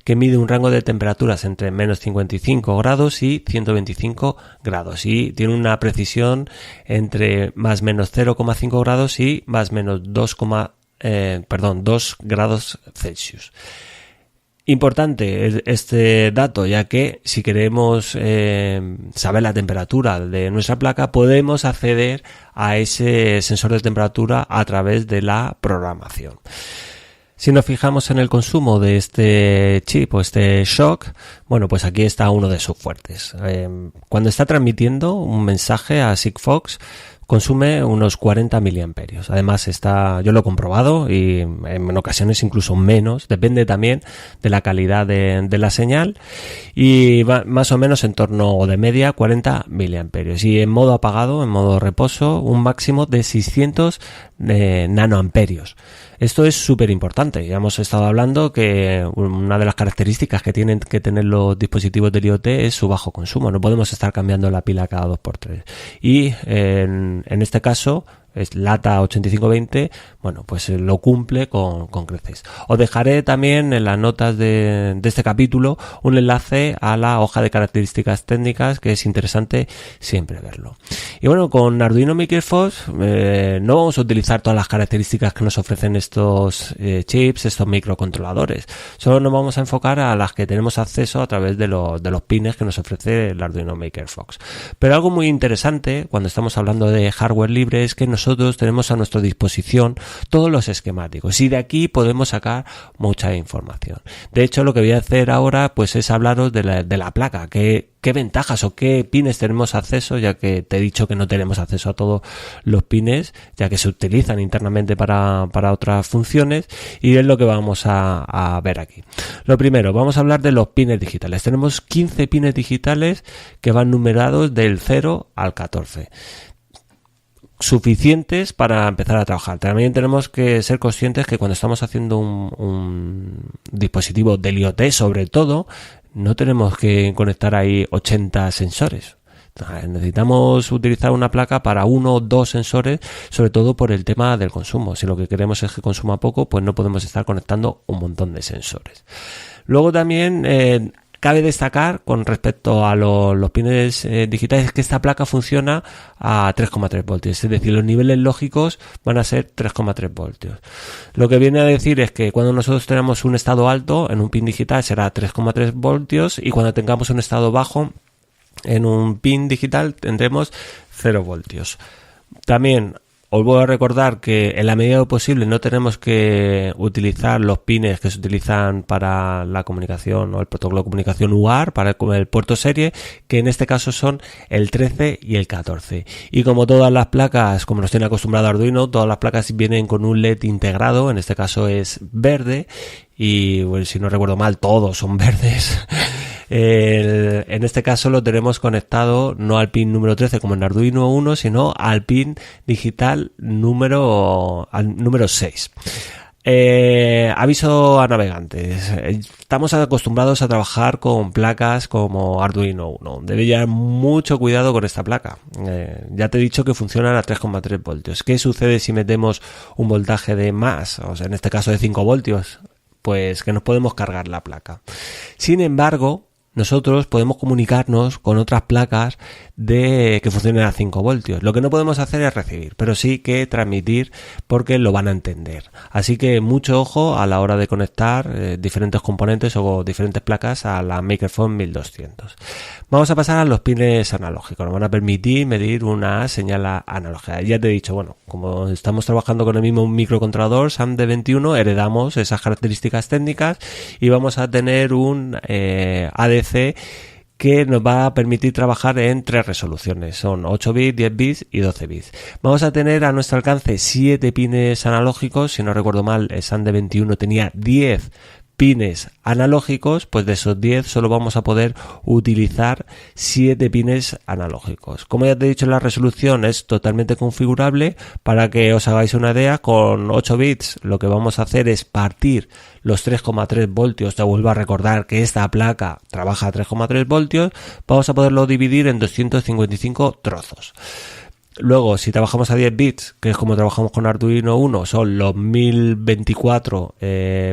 que mide un rango de temperaturas entre menos 55 grados y 125 grados y tiene una precisión entre más menos 0,5 grados y más menos 2 grados Celsius. Importante este dato, ya que si queremos saber la temperatura de nuestra placa, podemos acceder a ese sensor de temperatura a través de la programación. Si nos fijamos en el consumo de este chip o este shock, bueno, pues aquí está uno de sus fuertes. Cuando está transmitiendo un mensaje a Sigfox, consume unos 40 miliamperios. Además yo lo he comprobado y en ocasiones incluso menos, depende también de la calidad de la señal, y va más o menos en torno de media 40 miliamperios. Y en modo apagado, en modo reposo, un máximo de 600 nanoamperios. Esto es súper importante. Ya hemos estado hablando que una de las características que tienen que tener los dispositivos del IoT es su bajo consumo. No podemos estar cambiando la pila cada 2x3. Y en este caso, es LATA 8520, bueno, pues lo cumple con creces. Os dejaré también en las notas de este capítulo un enlace a la hoja de características técnicas, que es interesante siempre verlo. Y bueno, con Arduino MakerFox no vamos a utilizar todas las características que nos ofrecen estos chips, estos microcontroladores. Solo nos vamos a enfocar a las que tenemos acceso a través de los pines que nos ofrece el Arduino MakerFox. Pero algo muy interesante cuando estamos hablando de hardware libre es que nosotros tenemos a nuestra disposición todos los esquemáticos y de aquí podemos sacar mucha información. De hecho, lo que voy a hacer ahora pues es hablaros de la placa, qué ventajas o qué pines tenemos acceso, ya que te he dicho que no tenemos acceso a todos los pines, ya que se utilizan internamente para otras funciones, y es lo que vamos a ver aquí. Lo primero, vamos a hablar de los pines digitales. Tenemos 15 pines digitales que van numerados del 0 al 14. Suficientes para empezar a trabajar. También tenemos que ser conscientes que cuando estamos haciendo un dispositivo del IoT, sobre todo, no tenemos que conectar ahí 80 sensores. Necesitamos utilizar una placa para 1 o 2 sensores, sobre todo por el tema del consumo. Si lo que queremos es que consuma poco, pues no podemos estar conectando un montón de sensores. Luego también cabe destacar con respecto a los pines digitales que esta placa funciona a 3,3 voltios, es decir, los niveles lógicos van a ser 3,3 voltios. Lo que viene a decir es que cuando nosotros tenemos un estado alto en un pin digital será 3,3 voltios y cuando tengamos un estado bajo en un pin digital tendremos 0 voltios. También os voy a recordar que en la medida de lo posible no tenemos que utilizar los pines que se utilizan para la comunicación o el protocolo de comunicación UART, para el puerto serie, que en este caso son el 13 y el 14. Y como todas las placas, como nos tiene acostumbrado Arduino, todas las placas vienen con un LED integrado, en este caso es verde, y bueno, si no recuerdo mal, todos son verdes. En este caso lo tenemos conectado no al pin número 13 como en Arduino 1, sino al pin digital número 6. Aviso a navegantes. Estamos acostumbrados a trabajar con placas como Arduino 1. Debe llevar mucho cuidado con esta placa. Ya te he dicho que funcionan a 3,3 voltios. ¿Qué sucede si metemos un voltaje de más? O sea, en este caso de 5 voltios. Pues que nos podemos cargar la placa. Sin embargo, nosotros podemos comunicarnos con otras placas que funcionen a 5 voltios. Lo que no podemos hacer es recibir, pero sí que transmitir porque lo van a entender. Así que mucho ojo a la hora de conectar diferentes componentes o diferentes placas a la Makerphone 1200. Vamos a pasar a los pines analógicos. Nos van a permitir medir una señal analógica. Ya te he dicho, bueno, como estamos trabajando con el mismo microcontrolador SAMD21, heredamos esas características técnicas y vamos a tener un ADC que nos va a permitir trabajar en 3 resoluciones. Son 8 bits, 10 bits y 12 bits. Vamos a tener a nuestro alcance 7 pines analógicos. Si no recuerdo mal, el SAMD21 tenía 10 pines analógicos, pues de esos 10 solo vamos a poder utilizar 7 pines analógicos. Como ya te he dicho, la resolución es totalmente configurable. Para que os hagáis una idea, con 8 bits lo que vamos a hacer es partir los 3,3 voltios. Te vuelvo a recordar que esta placa trabaja a 3,3 voltios. Vamos a poderlo dividir en 255 trozos. Luego, si trabajamos a 10 bits, que es como trabajamos con Arduino 1, son los 1024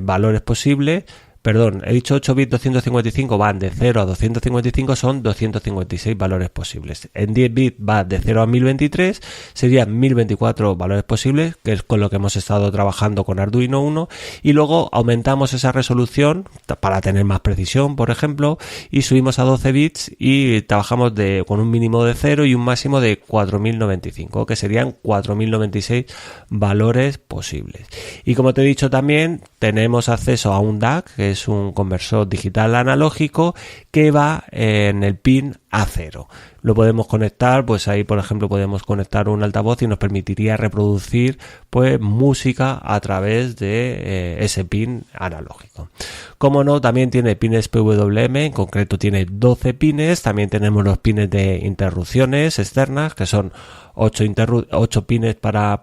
valores posibles. Perdón, he dicho 8 bits 255, van de 0 a 255, son 256 valores posibles. En 10 bits va de 0 a 1023, serían 1024 valores posibles, que es con lo que hemos estado trabajando con Arduino 1, y luego aumentamos esa resolución para tener más precisión, por ejemplo, y subimos a 12 bits y trabajamos con un mínimo de 0 y un máximo de 4095, que serían 4096 valores posibles. Y como te he dicho también, tenemos acceso a un DAC, que es un conversor digital analógico que va en el pin A0. Lo podemos conectar, pues ahí por ejemplo podemos conectar un altavoz y nos permitiría reproducir pues música a través de ese pin analógico. Como no, también tiene pines PWM, en concreto tiene 12 pines. También tenemos los pines de interrupciones externas, que son 8 pines para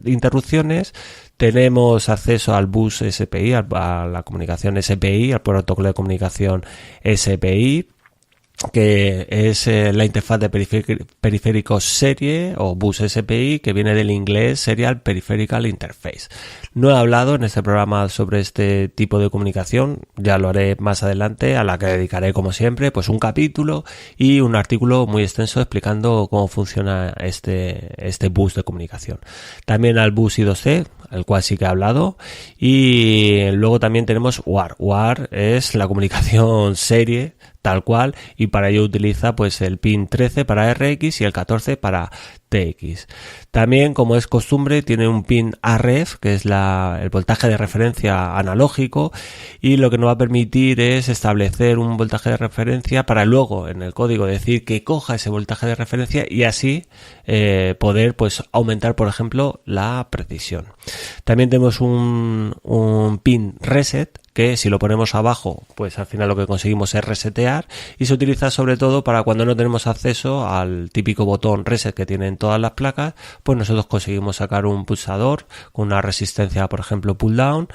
interrupciones. Tenemos acceso al bus SPI, a la comunicación SPI, al protocolo de comunicación SPI, que es la interfaz de periféricos serie o bus SPI, que viene del inglés Serial Peripheral Interface. No he hablado en este programa sobre este tipo de comunicación, ya lo haré más adelante, a la que dedicaré como siempre pues un capítulo y un artículo muy extenso explicando cómo funciona este bus de comunicación. También al bus I2C, el cual sí que he hablado, y luego también tenemos UART. UART es la comunicación serie tal cual, y para ello utiliza pues el pin 13 para RX y el 14 para TX. También, como es costumbre, tiene un pin AREF, que es el voltaje de referencia analógico, y lo que nos va a permitir es establecer un voltaje de referencia para luego en el código decir que coja ese voltaje de referencia y así poder pues aumentar, por ejemplo, la precisión. También tenemos un pin reset, que si lo ponemos abajo, pues al final lo que conseguimos es resetear, y se utiliza sobre todo para cuando no tenemos acceso al típico botón reset que tienen todas las placas, pues nosotros conseguimos sacar un pulsador con una resistencia, por ejemplo, pull down,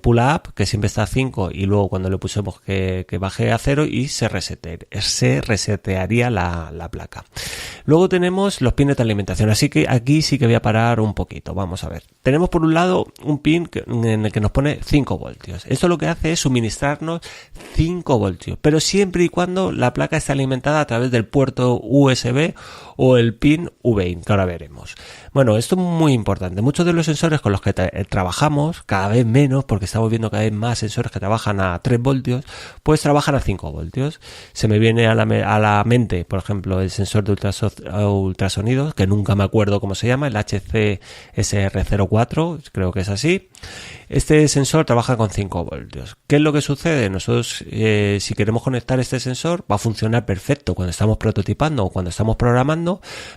pull up, que siempre está a 5 y luego cuando le pusemos que baje a 0 y se resetearía la placa. Luego tenemos los pines de alimentación, así que aquí sí que voy a parar un poquito. Vamos a ver. Tenemos por un lado un pin en el que nos pone 5 voltios. Esto lo que hace es suministrarnos 5 voltios, pero siempre y cuando la placa esté alimentada a través del puerto USB o el pin V-in, que ahora veremos. Bueno, esto es muy importante. Muchos de los sensores con los que trabajamos, cada vez menos, porque estamos viendo cada vez más sensores que trabajan a 3 voltios, pues trabajan a 5 voltios. Se me viene a la mente, por ejemplo, el sensor de ultrasonidos, que nunca me acuerdo cómo se llama, el HCSR04, creo que es así. Este sensor trabaja con 5 voltios. ¿Qué es lo que sucede? Nosotros, si queremos conectar este sensor, va a funcionar perfecto cuando estamos prototipando o cuando estamos programando,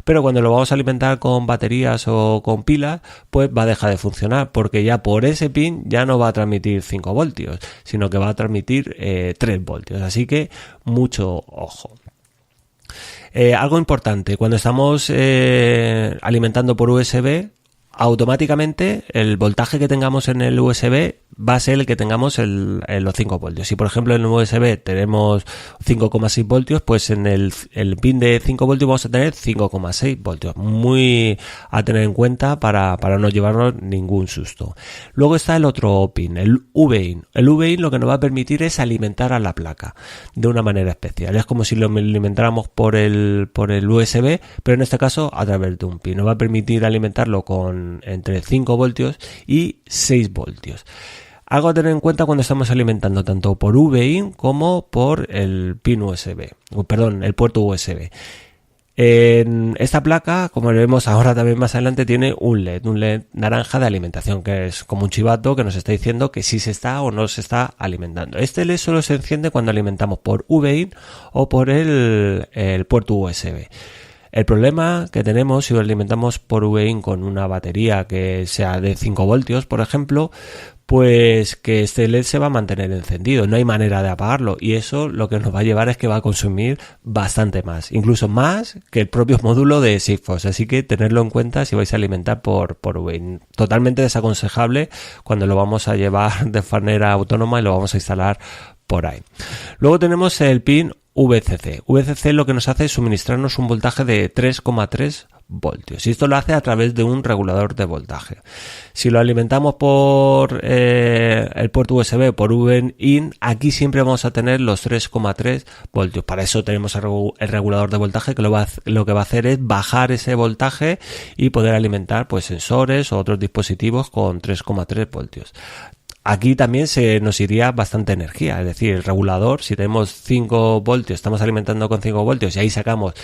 pero cuando lo vamos a alimentar con baterías o con pilas, pues va a dejar de funcionar, porque ya por ese pin ya no va a transmitir 5 voltios, sino que va a transmitir 3 voltios. Así que mucho ojo. Algo importante, cuando estamos alimentando por USB, automáticamente el voltaje que tengamos en el USB va a ser el que tengamos en los 5 voltios. Si por ejemplo en el USB tenemos 5,6 voltios, pues en el pin de 5 voltios vamos a tener 5,6 voltios. Muy a tener en cuenta para no llevarnos ningún susto. Luego está el otro pin, el V-in. El V-in lo que nos va a permitir es alimentar a la placa de una manera especial. Es como si lo alimentáramos por el USB, pero en este caso a través de un pin. Nos va a permitir alimentarlo con entre 5 voltios y 6 voltios. Algo a tener en cuenta cuando estamos alimentando tanto por V-in como por el pin USB, el puerto USB. En esta placa, como vemos ahora también más adelante, tiene un LED naranja de alimentación, que es como un chivato que nos está diciendo que si se está o no se está alimentando. Este LED solo se enciende cuando alimentamos por V-in o por el puerto USB. El problema que tenemos si lo alimentamos por V-in con una batería que sea de 5 voltios, por ejemplo, pues que este LED se va a mantener encendido, no hay manera de apagarlo, y eso lo que nos va a llevar es que va a consumir bastante más, incluso más que el propio módulo de Sigfox, así que tenerlo en cuenta si vais a alimentar por V-in. Totalmente desaconsejable cuando lo vamos a llevar de manera autónoma y lo vamos a instalar por ahí. Luego tenemos el pin VCC. VCC lo que nos hace es suministrarnos un voltaje de 3,3 voltios y esto lo hace a través de un regulador de voltaje. Si lo alimentamos por el puerto USB por V-in, aquí siempre vamos a tener los 3,3 voltios. Para eso tenemos el regulador de voltaje que lo que va a hacer es bajar ese voltaje y poder alimentar pues sensores o otros dispositivos con 3,3 voltios. Aquí también se nos iría bastante energía, es decir, el regulador, si tenemos 5 voltios, estamos alimentando con 5 voltios y ahí sacamos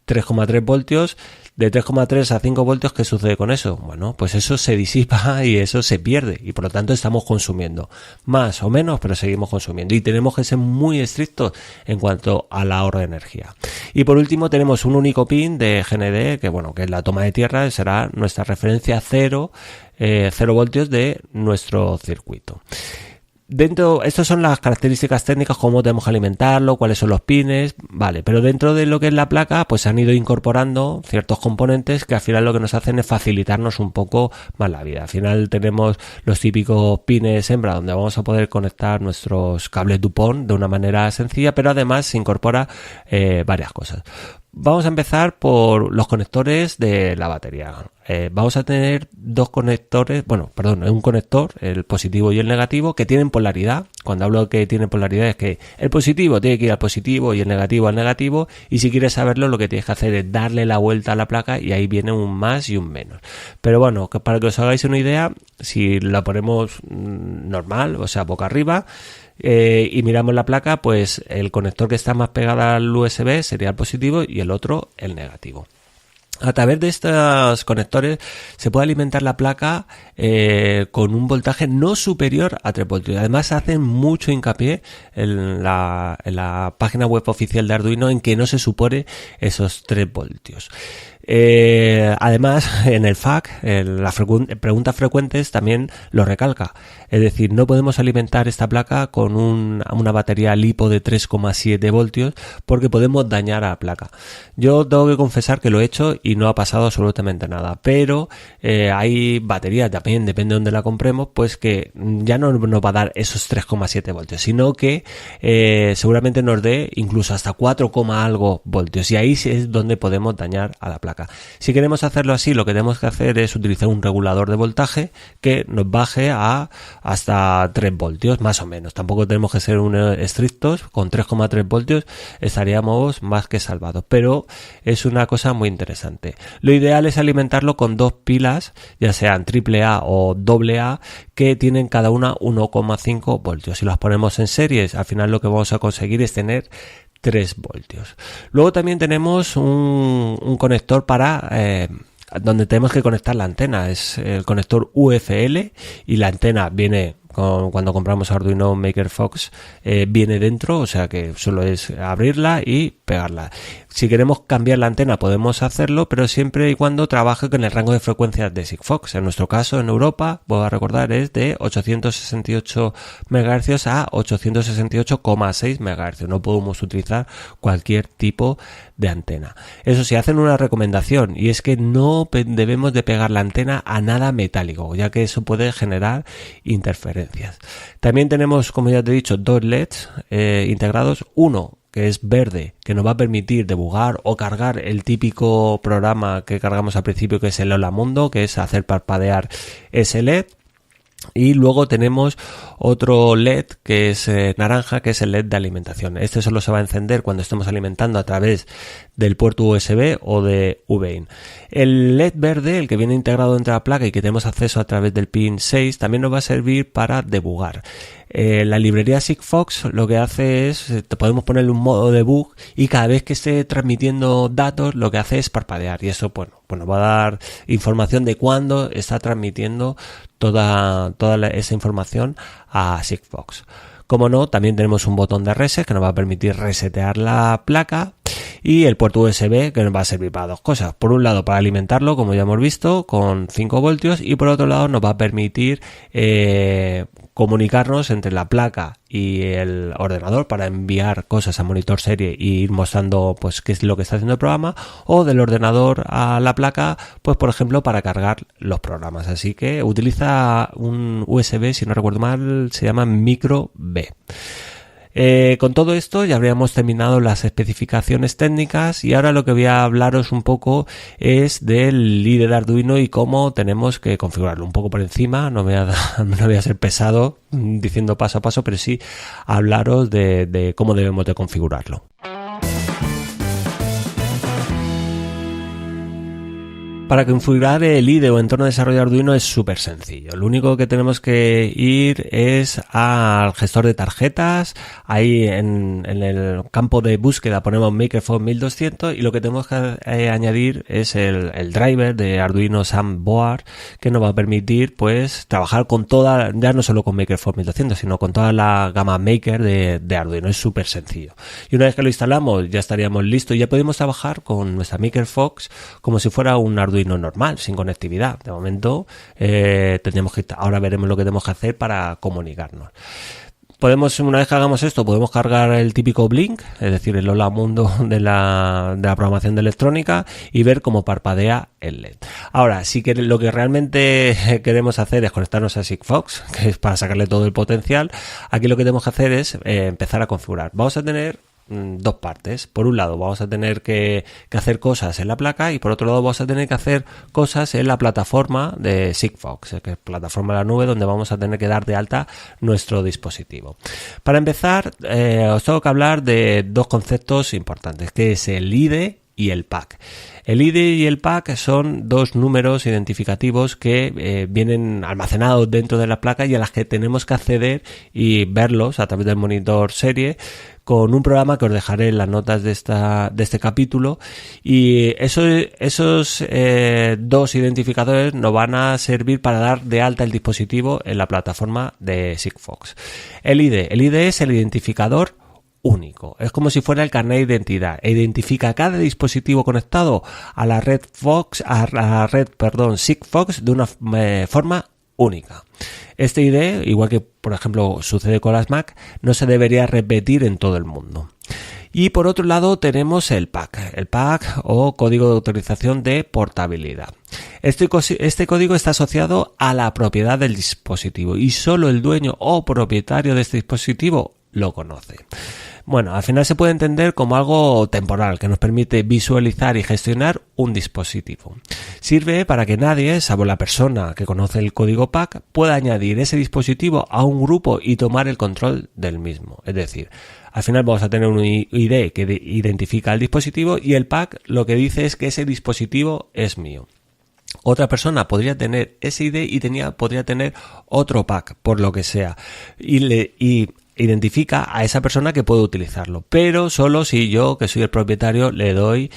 3,3 voltios, de 3,3 a 5 voltios, ¿qué sucede con eso? Bueno, pues eso se disipa y eso se pierde y por lo tanto estamos consumiendo más o menos, pero seguimos consumiendo y tenemos que ser muy estrictos en cuanto al ahorro de energía. Y por último tenemos un único pin de GND, que bueno, que es la toma de tierra, será nuestra referencia 0 voltios de nuestro circuito. Estas son las características técnicas, cómo tenemos que alimentarlo, cuáles son los pines, vale, pero dentro de lo que es la placa, pues se han ido incorporando ciertos componentes que al final lo que nos hacen es facilitarnos un poco más la vida. Al final tenemos los típicos pines hembra donde vamos a poder conectar nuestros cables DuPont de una manera sencilla, pero además se incorpora varias cosas. Vamos a empezar por los conectores de la batería. Vamos a tener dos conectores, un conector, el positivo y el negativo, que tienen polaridad. Cuando hablo que tienen polaridad es que el positivo tiene que ir al positivo y el negativo al negativo, y si quieres saberlo lo que tienes que hacer es darle la vuelta a la placa y ahí viene un más y un menos. Pero bueno, para que os hagáis una idea, si la ponemos normal, o sea boca arriba, y miramos la placa, pues el conector que está más pegado al USB sería el positivo y el otro el negativo. A través de estos conectores se puede alimentar la placa con un voltaje no superior a 3 voltios. Además hacen mucho hincapié en la página web oficial de Arduino en que no se supone esos 3 voltios. Además, en el FAQ, las preguntas frecuentes también lo recalca. Es decir, no podemos alimentar esta placa con una batería LiPo de 3,7 voltios porque podemos dañar a la placa. Yo tengo que confesar que lo he hecho y no ha pasado absolutamente nada, pero hay baterías también, depende de dónde la compremos, pues que ya no nos va a dar esos 3,7 voltios, sino que seguramente nos dé incluso hasta 4, algo voltios, y ahí es donde podemos dañar a la placa. Si queremos hacerlo así, lo que tenemos que hacer es utilizar un regulador de voltaje que nos baje a hasta 3 voltios, más o menos. Tampoco tenemos que ser estrictos, con 3,3 voltios estaríamos más que salvados, pero es una cosa muy interesante. Lo ideal es alimentarlo con 2 pilas, ya sean AAA o AA, que tienen cada una 1,5 voltios. Si las ponemos en series, al final lo que vamos a conseguir es tener 3 voltios. Luego también tenemos un conector para donde tenemos que conectar la antena. Es el conector UFL y la antena viene cuando compramos Arduino MakerFox, viene dentro, o sea que solo es abrirla y pegarla. Si queremos cambiar la antena podemos hacerlo, pero siempre y cuando trabaje con el rango de frecuencias de Sigfox. En nuestro caso, en Europa, voy a recordar, es de 868 MHz a 868,6 MHz. No podemos utilizar cualquier tipo de antena. Eso sí, hacen una recomendación, y es que no debemos de pegar la antena a nada metálico, ya que eso puede generar interferencias. También tenemos, como ya te he dicho, 2 LEDs integrados. Uno que es verde, que nos va a permitir debugar o cargar el típico programa que cargamos al principio, que es el Hola Mundo, que es hacer parpadear ese LED. Y luego tenemos otro LED que es naranja, que es el LED de alimentación. Este solo se va a encender cuando estemos alimentando a través del puerto USB o de VIN. El LED verde, el que viene integrado dentro de la placa y que tenemos acceso a través del pin 6, también nos va a servir para debugar. La librería Sigfox lo que hace es, podemos ponerle un modo debug, y cada vez que esté transmitiendo datos lo que hace es parpadear, y eso pues nos va a dar información de cuándo está transmitiendo toda esa información a Sigfox. Como no, también tenemos un botón de reset que nos va a permitir resetear la placa, y el puerto USB que nos va a servir para 2 cosas. Por un lado, para alimentarlo, como ya hemos visto, con 5 voltios, y por otro lado nos va a permitir comunicarnos entre la placa y el ordenador para enviar cosas a monitor serie y ir mostrando pues qué es lo que está haciendo el programa, o del ordenador a la placa, pues por ejemplo para cargar los programas. Así que utiliza un USB, si no recuerdo mal, se llama Micro B. Con todo esto ya habríamos terminado las especificaciones técnicas, y ahora lo que voy a hablaros un poco es del IDE de Arduino y cómo tenemos que configurarlo. Un poco por encima, no voy a ser pesado diciendo paso a paso, pero sí hablaros de cómo debemos de configurarlo. Para configurar el IDE o entorno de desarrollo Arduino es súper sencillo. Lo único que tenemos que ir es al gestor de tarjetas. Ahí en el campo de búsqueda ponemos MakerFox 1200, y lo que tenemos que añadir es el driver de Arduino SAM Board, que nos va a permitir pues trabajar con toda, ya no solo con MakerFox 1200, sino con toda la gama Maker de Arduino. Es súper sencillo. Y una vez que lo instalamos ya estaríamos listos, y ya podemos trabajar con nuestra MakerFox como si fuera un Arduino normal, sin conectividad. De momento ahora veremos lo que tenemos que hacer para comunicarnos. Una vez que hagamos esto, podemos cargar el típico Blink, es decir, el Hola Mundo de la programación de electrónica, y ver cómo parpadea el LED. Ahora, sí que lo que realmente queremos hacer es conectarnos a Sigfox, que es para sacarle todo el potencial. Aquí lo que tenemos que hacer es empezar a configurar. Vamos a tener 2 partes. Por un lado vamos a tener que hacer cosas en la placa, y por otro lado vamos a tener que hacer cosas en la plataforma de Sigfox, que es plataforma de la nube, donde vamos a tener que dar de alta nuestro dispositivo. Para empezar, os tengo que hablar de 2 conceptos importantes, que es el IDE y el PAC. El IDE y el PAC son 2 números identificativos que vienen almacenados dentro de la placa, y a las que tenemos que acceder y verlos a través del monitor serie con un programa que os dejaré en las notas de este capítulo. Y esos 2 identificadores nos van a servir para dar de alta el dispositivo en la plataforma de Sigfox. El IDE es el identificador único. Es como si fuera el carnet de identidad e identifica cada dispositivo conectado a la red Sigfox de una forma única. Este ID, igual que por ejemplo sucede con las Mac, no se debería repetir en todo el mundo. Y por otro lado tenemos el PAC o código de autorización de portabilidad. Este código está asociado a la propiedad del dispositivo y solo el dueño o propietario de este dispositivo lo conoce. Bueno, al final se puede entender como algo temporal que nos permite visualizar y gestionar un dispositivo. Sirve para que nadie, salvo la persona que conoce el código PAC, pueda añadir ese dispositivo a un grupo y tomar el control del mismo. Es decir, al final vamos a tener un ID que identifica el dispositivo y el PAC lo que dice es que ese dispositivo es mío. Otra persona podría tener ese ID y podría tener otro PAC, por lo que sea, y identifica a esa persona que puede utilizarlo, pero solo si yo, que soy el propietario, le doy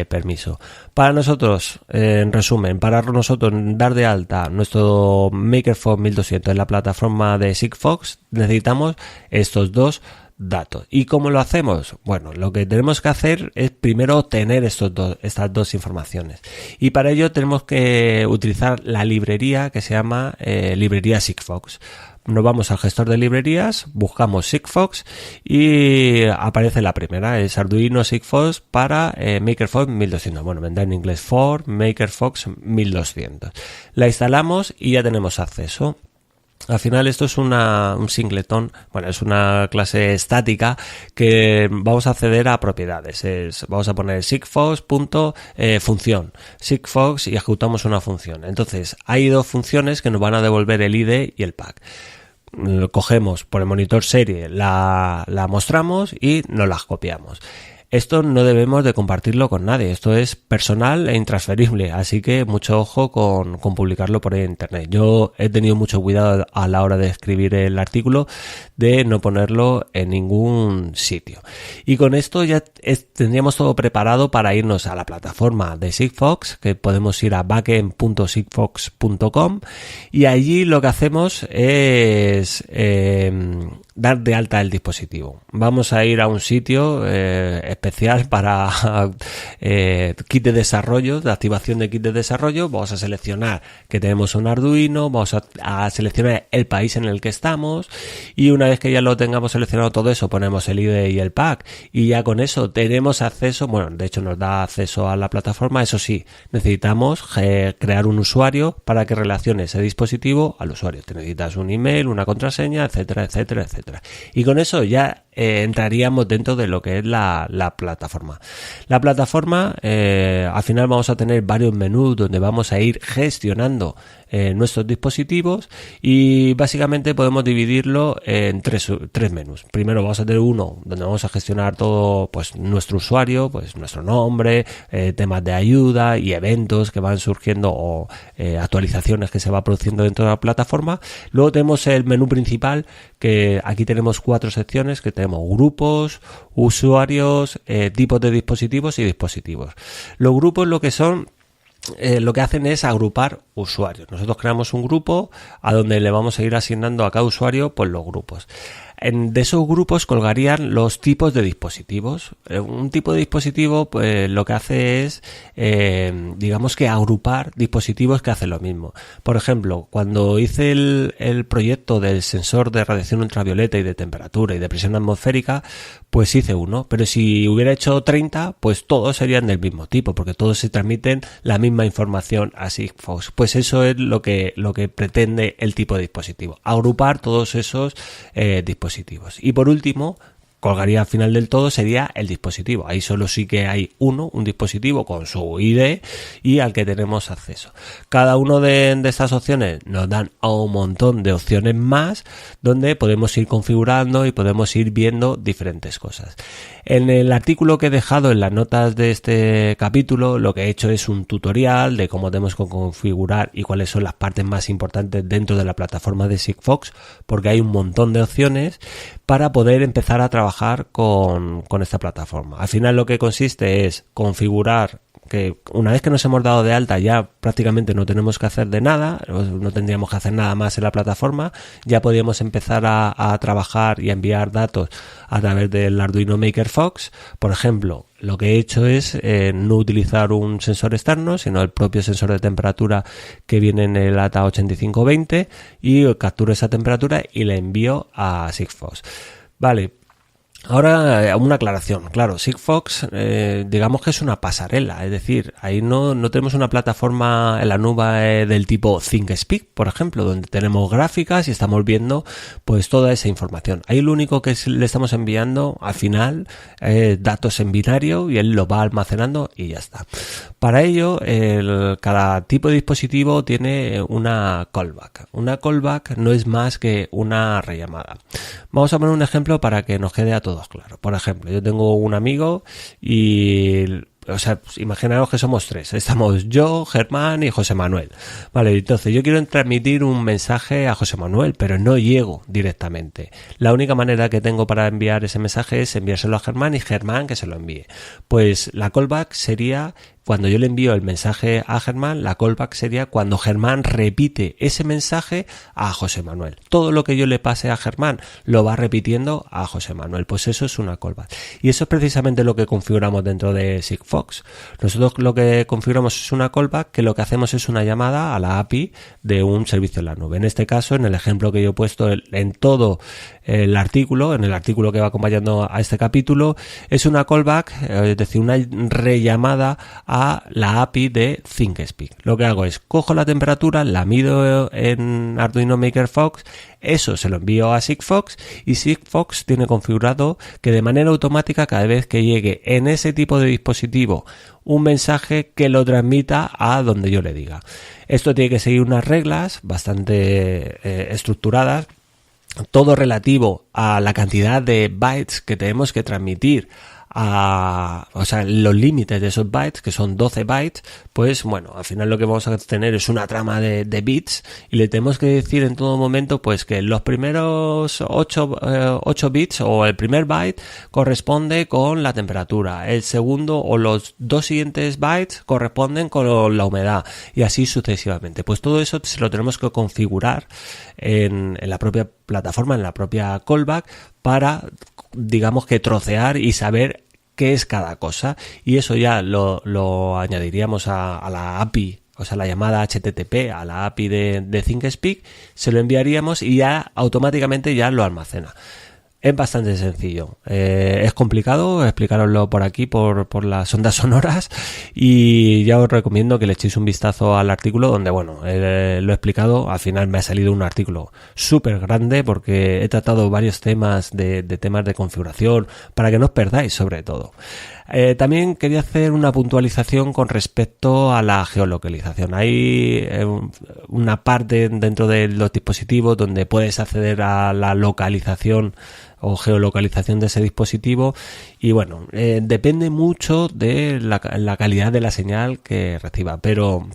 permiso. Para nosotros, en resumen, para nosotros dar de alta nuestro MakerPhone 1200 en la plataforma de Sigfox, necesitamos estos dos datos. ¿Y cómo lo hacemos? Bueno, lo que tenemos que hacer es primero obtener estas dos informaciones. Y para ello tenemos que utilizar la librería que se llama librería Sigfox. Nos vamos al gestor de librerías, buscamos Sigfox y aparece la primera, es Arduino Sigfox para MakerPhone 1200. Bueno, vendrá en inglés for MakerPhone 1200. La instalamos y ya tenemos acceso. Al final esto es un singleton, bueno, es una clase estática que vamos a acceder a propiedades. Vamos a poner sigfox.función, Sigfox y ejecutamos una función. Entonces hay dos funciones que nos van a devolver el ID y el PAC. Cogemos por el monitor serie, la mostramos y nos las copiamos. Esto no debemos de compartirlo con nadie, esto es personal e intransferible, así que mucho ojo con publicarlo por internet. Yo he tenido mucho cuidado a la hora de escribir el artículo de no ponerlo en ningún sitio. Y con esto ya tendríamos todo preparado para irnos a la plataforma de Sigfox, que podemos ir a backend.sigfox.com y allí lo que hacemos es dar de alta el dispositivo. Vamos a ir a un sitio especial para kit de desarrollo, de activación de kit de desarrollo. Vamos a seleccionar que tenemos un Arduino, vamos a seleccionar el país en el que estamos y una vez que ya lo tengamos seleccionado todo eso, ponemos el ID y el PAC y ya con eso tenemos acceso, bueno, de hecho nos da acceso a la plataforma. Eso sí, necesitamos crear un usuario para que relacione ese dispositivo al usuario. Te necesitas un email, una contraseña, etcétera, etcétera, etcétera. Y con eso ya entraríamos dentro de lo que es la plataforma. La plataforma, al final vamos a tener varios menús donde vamos a ir gestionando nuestros dispositivos y básicamente podemos dividirlo en tres menús. Primero vamos a tener uno donde vamos a gestionar todo, pues nuestro usuario, pues nuestro nombre, temas de ayuda y eventos que van surgiendo o actualizaciones que se va produciendo dentro de la plataforma. Luego tenemos el menú principal, que aquí tenemos 4 secciones, que tenemos grupos, usuarios, tipos de dispositivos y dispositivos. Los grupos lo que hacen es agrupar usuarios. Nosotros creamos un grupo a donde le vamos a ir asignando a cada usuario pues los grupos. De esos grupos colgarían los tipos de dispositivos. Un tipo de dispositivo pues lo que hace es digamos que agrupar dispositivos que hacen lo mismo. Por ejemplo, cuando hice el proyecto del sensor de radiación ultravioleta y de temperatura y de presión atmosférica, pues hice uno, pero si hubiera hecho 30, pues todos serían del mismo tipo, porque todos se transmiten la misma información a Sigfox. Pues eso es lo que pretende el tipo de dispositivo, agrupar todos esos dispositivos. Y por último, colgaría al final del todo, sería el dispositivo. Ahí solo sí que hay un dispositivo con su ID y al que tenemos acceso. Cada uno de estas opciones nos dan a un montón de opciones más donde podemos ir configurando y podemos ir viendo diferentes cosas. En el artículo que he dejado en las notas de este capítulo, lo que he hecho es un tutorial de cómo tenemos que configurar y cuáles son las partes más importantes dentro de la plataforma de Sigfox, porque hay un montón de opciones para poder empezar a trabajar con esta plataforma. Al final lo que consiste es configurar que una vez que nos hemos dado de alta ya prácticamente no tenemos que hacer de nada, no tendríamos que hacer nada más en la plataforma, ya podríamos empezar a trabajar y a enviar datos a través del Arduino MakerFox. Por ejemplo, lo que he hecho es no utilizar un sensor externo, sino el propio sensor de temperatura que viene en el ATA 8520, y capturo esa temperatura y la envío a Sigfox. Vale. Ahora, una aclaración. Claro, Sigfox, digamos que es una pasarela, es decir, ahí no tenemos una plataforma en la nube del tipo ThinkSpeak, por ejemplo, donde tenemos gráficas y estamos viendo pues toda esa información. Ahí lo único que le estamos enviando al final es datos en binario y él lo va almacenando y ya está. Para ello, cada tipo de dispositivo tiene una callback. Una callback no es más que una rellamada. Vamos a poner un ejemplo para que nos quede a todos claro. Por ejemplo, yo tengo un amigo y, o sea, pues imaginaos que somos tres. Estamos yo, Germán y José Manuel. Vale, entonces yo quiero transmitir un mensaje a José Manuel, pero no llego directamente. La única manera que tengo para enviar ese mensaje es enviárselo a Germán y Germán que se lo envíe. Pues la callback sería... Cuando yo le envío el mensaje a Germán, la callback sería cuando Germán repite ese mensaje a José Manuel. Todo lo que yo le pase a Germán lo va repitiendo a José Manuel. Pues eso es una callback. Y eso es precisamente lo que configuramos dentro de Sigfox. Nosotros lo que configuramos es una callback que lo que hacemos es una llamada a la API de un servicio en la nube. En este caso, en el ejemplo que yo he puesto en todo el artículo, en el artículo que va acompañando a este capítulo, es una callback, es decir, una rellamada a la API de ThinkSpeak. Lo que hago es cojo la temperatura, la mido en Arduino MakerFox, eso se lo envío a Sigfox y Sigfox tiene configurado que de manera automática cada vez que llegue en ese tipo de dispositivo un mensaje que lo transmita a donde yo le diga. Esto tiene que seguir unas reglas bastante estructuradas, todo relativo a la cantidad de bytes que tenemos que transmitir, o sea, los límites de esos bytes, que son 12 bytes, pues bueno, al final lo que vamos a tener es una trama de bits y le tenemos que decir en todo momento pues que los primeros 8 bits o el primer byte corresponde con la temperatura, el segundo o los dos siguientes bytes corresponden con la humedad y así sucesivamente. Pues todo eso se lo tenemos que configurar en la propia plataforma, en la propia callback, para, digamos, que trocear y saber qué es cada cosa, y eso ya lo añadiríamos a la API, o sea, la llamada HTTP a la API de ThinkSpeak, se lo enviaríamos y ya automáticamente ya lo almacena. Es bastante sencillo, es complicado explicaroslo por aquí, por las ondas sonoras, y ya os recomiendo que le echéis un vistazo al artículo donde, bueno, lo he explicado. Al final me ha salido un artículo súper grande porque he tratado varios temas de temas de configuración para que no os perdáis sobre todo. También quería hacer una puntualización con respecto a la geolocalización. Hay una parte dentro de los dispositivos donde puedes acceder a la localización o geolocalización de ese dispositivo y bueno, depende mucho de la calidad de la señal que reciba, pero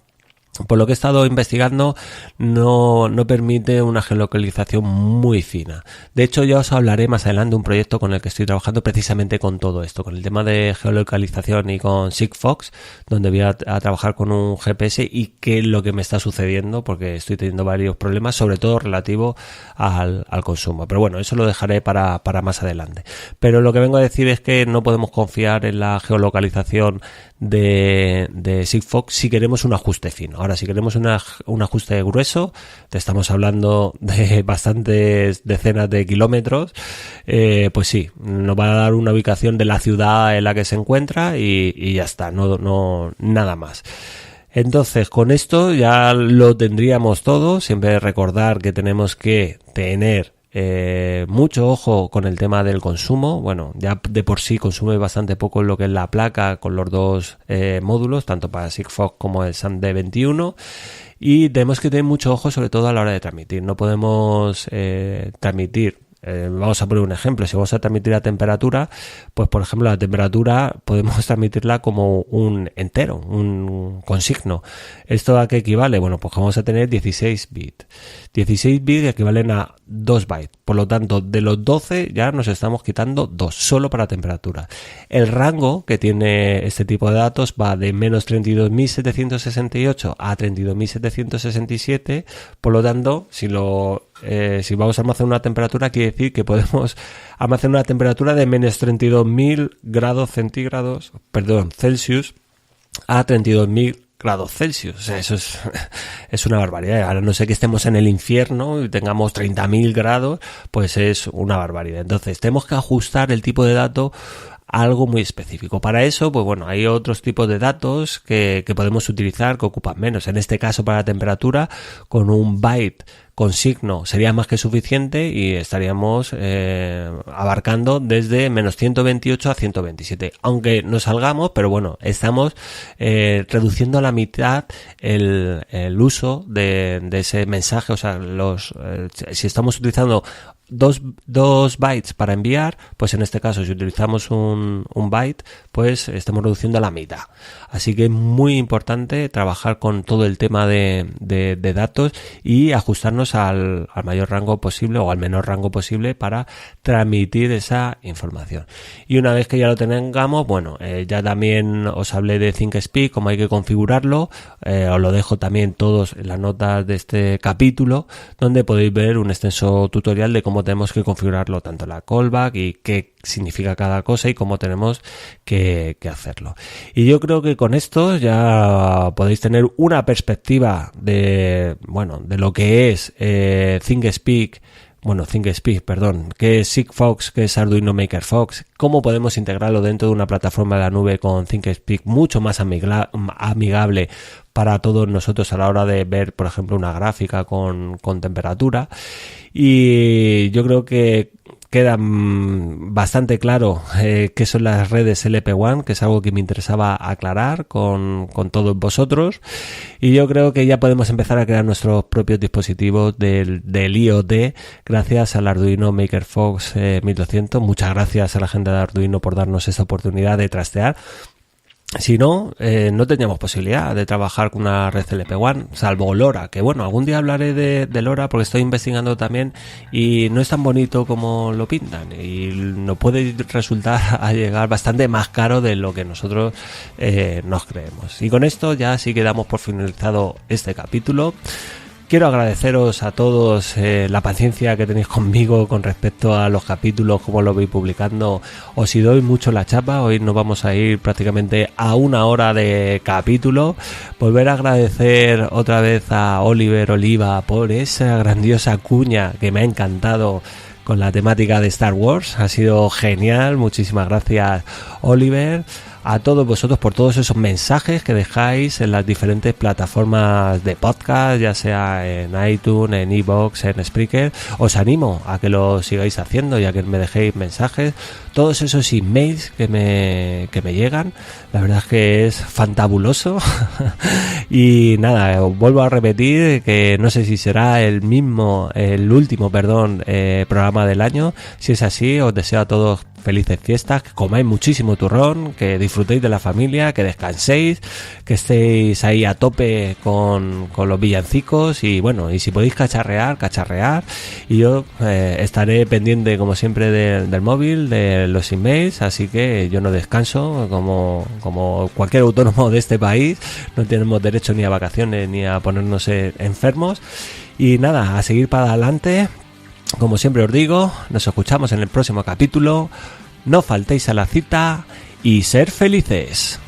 por lo que he estado investigando no permite una geolocalización muy fina. De hecho, ya os hablaré más adelante de un proyecto con el que estoy trabajando precisamente con todo esto, con el tema de geolocalización y con Sigfox, donde voy a trabajar con un GPS y qué es lo que me está sucediendo, porque estoy teniendo varios problemas, sobre todo relativo al consumo. Pero bueno, eso lo dejaré para más adelante. Pero lo que vengo a decir es que no podemos confiar en la geolocalización de Sigfox si queremos un ajuste fino. Ahora, si queremos un ajuste grueso, te estamos hablando de bastantes decenas de kilómetros, pues sí, nos va a dar una ubicación de la ciudad en la que se encuentra y ya está, no nada más. Entonces, con esto ya lo tendríamos todo. Siempre recordar que tenemos que tener mucho ojo con el tema del consumo. Bueno, ya de por sí consume bastante poco lo que es la placa con los dos módulos, tanto para Sigfox como el SAMD21, y tenemos que tener mucho ojo sobre todo a la hora de transmitir. No podemos transmitir vamos a poner un ejemplo, si vamos a transmitir la temperatura, pues por ejemplo la temperatura podemos transmitirla como un entero, un consigno. ¿Esto a qué equivale? Bueno, pues vamos a tener 16 bits. 16 bits equivalen a 2 bytes. Por lo tanto, de los 12 ya nos estamos quitando 2, solo para temperatura. El rango que tiene este tipo de datos va de menos 32.768 a 32.767. Por lo tanto, si vamos a almacenar una temperatura, quiere decir que podemos almacenar una temperatura de menos 32.000 grados Celsius a 32.000 grados Celsius. O sea, eso es una barbaridad. Ahora no sé que estemos en el infierno y tengamos 30.000 grados, pues es una barbaridad. Entonces tenemos que ajustar el tipo de dato a algo muy específico. Para eso, pues bueno, hay otros tipos de datos que podemos utilizar que ocupan menos. En este caso, para la temperatura, con un byte consigno sería más que suficiente y estaríamos abarcando desde menos 128 a 127. Aunque nos salgamos, pero bueno, estamos reduciendo a la mitad el uso de ese mensaje. O sea, si estamos utilizando 2 bytes para enviar, pues en este caso si utilizamos un byte, pues estamos reduciendo a la mitad. Así que es muy importante trabajar con todo el tema de datos y ajustarnos al mayor rango posible o al menor rango posible para transmitir esa información. Y una vez que ya lo tengamos, bueno, ya también os hablé de ThinkSpeak, cómo hay que configurarlo. Os lo dejo también todos en las notas de este capítulo, donde podéis ver un extenso tutorial de cómo tenemos que configurarlo, tanto la callback y qué significa cada cosa y cómo tenemos que hacerlo. Y yo creo que con esto ya podéis tener una perspectiva de lo que es ThinkSpeak, que es Sigfox, que es Arduino MakerFox, cómo podemos integrarlo dentro de una plataforma de la nube con ThinkSpeak mucho más amigable para todos nosotros a la hora de ver, por ejemplo, una gráfica con temperatura. Y yo creo que queda bastante claro qué son las redes LP1, que es algo que me interesaba aclarar con todos vosotros. Y yo creo que ya podemos empezar a crear nuestros propios dispositivos del IoT gracias al Arduino MakerFox 1200. Muchas gracias a la gente de Arduino por darnos esta oportunidad de trastear. Si no, no teníamos posibilidad de trabajar con una red LP1, salvo LoRa, que bueno, algún día hablaré de LoRa porque estoy investigando también y no es tan bonito como lo pintan y nos puede resultar a llegar bastante más caro de lo que nosotros nos creemos. Y con esto ya sí que damos por finalizado este capítulo. Quiero agradeceros a todos la paciencia que tenéis conmigo con respecto a los capítulos, como los voy publicando. Os doy mucho la chapa, hoy nos vamos a ir prácticamente a 1 hora de capítulo. Volver a agradecer otra vez a Oliver Oliva por esa grandiosa cuña que me ha encantado con la temática de Star Wars. Ha sido genial, muchísimas gracias Oliver. A todos vosotros por todos esos mensajes que dejáis en las diferentes plataformas de podcast, ya sea en iTunes, en iVoox, en Spreaker. Os animo a que lo sigáis haciendo y a que me dejéis mensajes. Todos esos emails que me llegan, la verdad es que es fantabuloso. Y nada, os vuelvo a repetir que no sé si será el último programa del año. Si es así, os deseo a todos felices fiestas, que comáis muchísimo turrón, que disfrutéis de la familia, que descanséis, que estéis ahí a tope con los villancicos y bueno, y si podéis cacharrear. Y yo estaré pendiente como siempre del móvil, de los emails, así que yo no descanso como cualquier autónomo de este país. No tenemos derecho ni a vacaciones ni a ponernos enfermos. Y nada, a seguir para adelante. Como siempre os digo, nos escuchamos en el próximo capítulo. No faltéis a la cita y ser felices.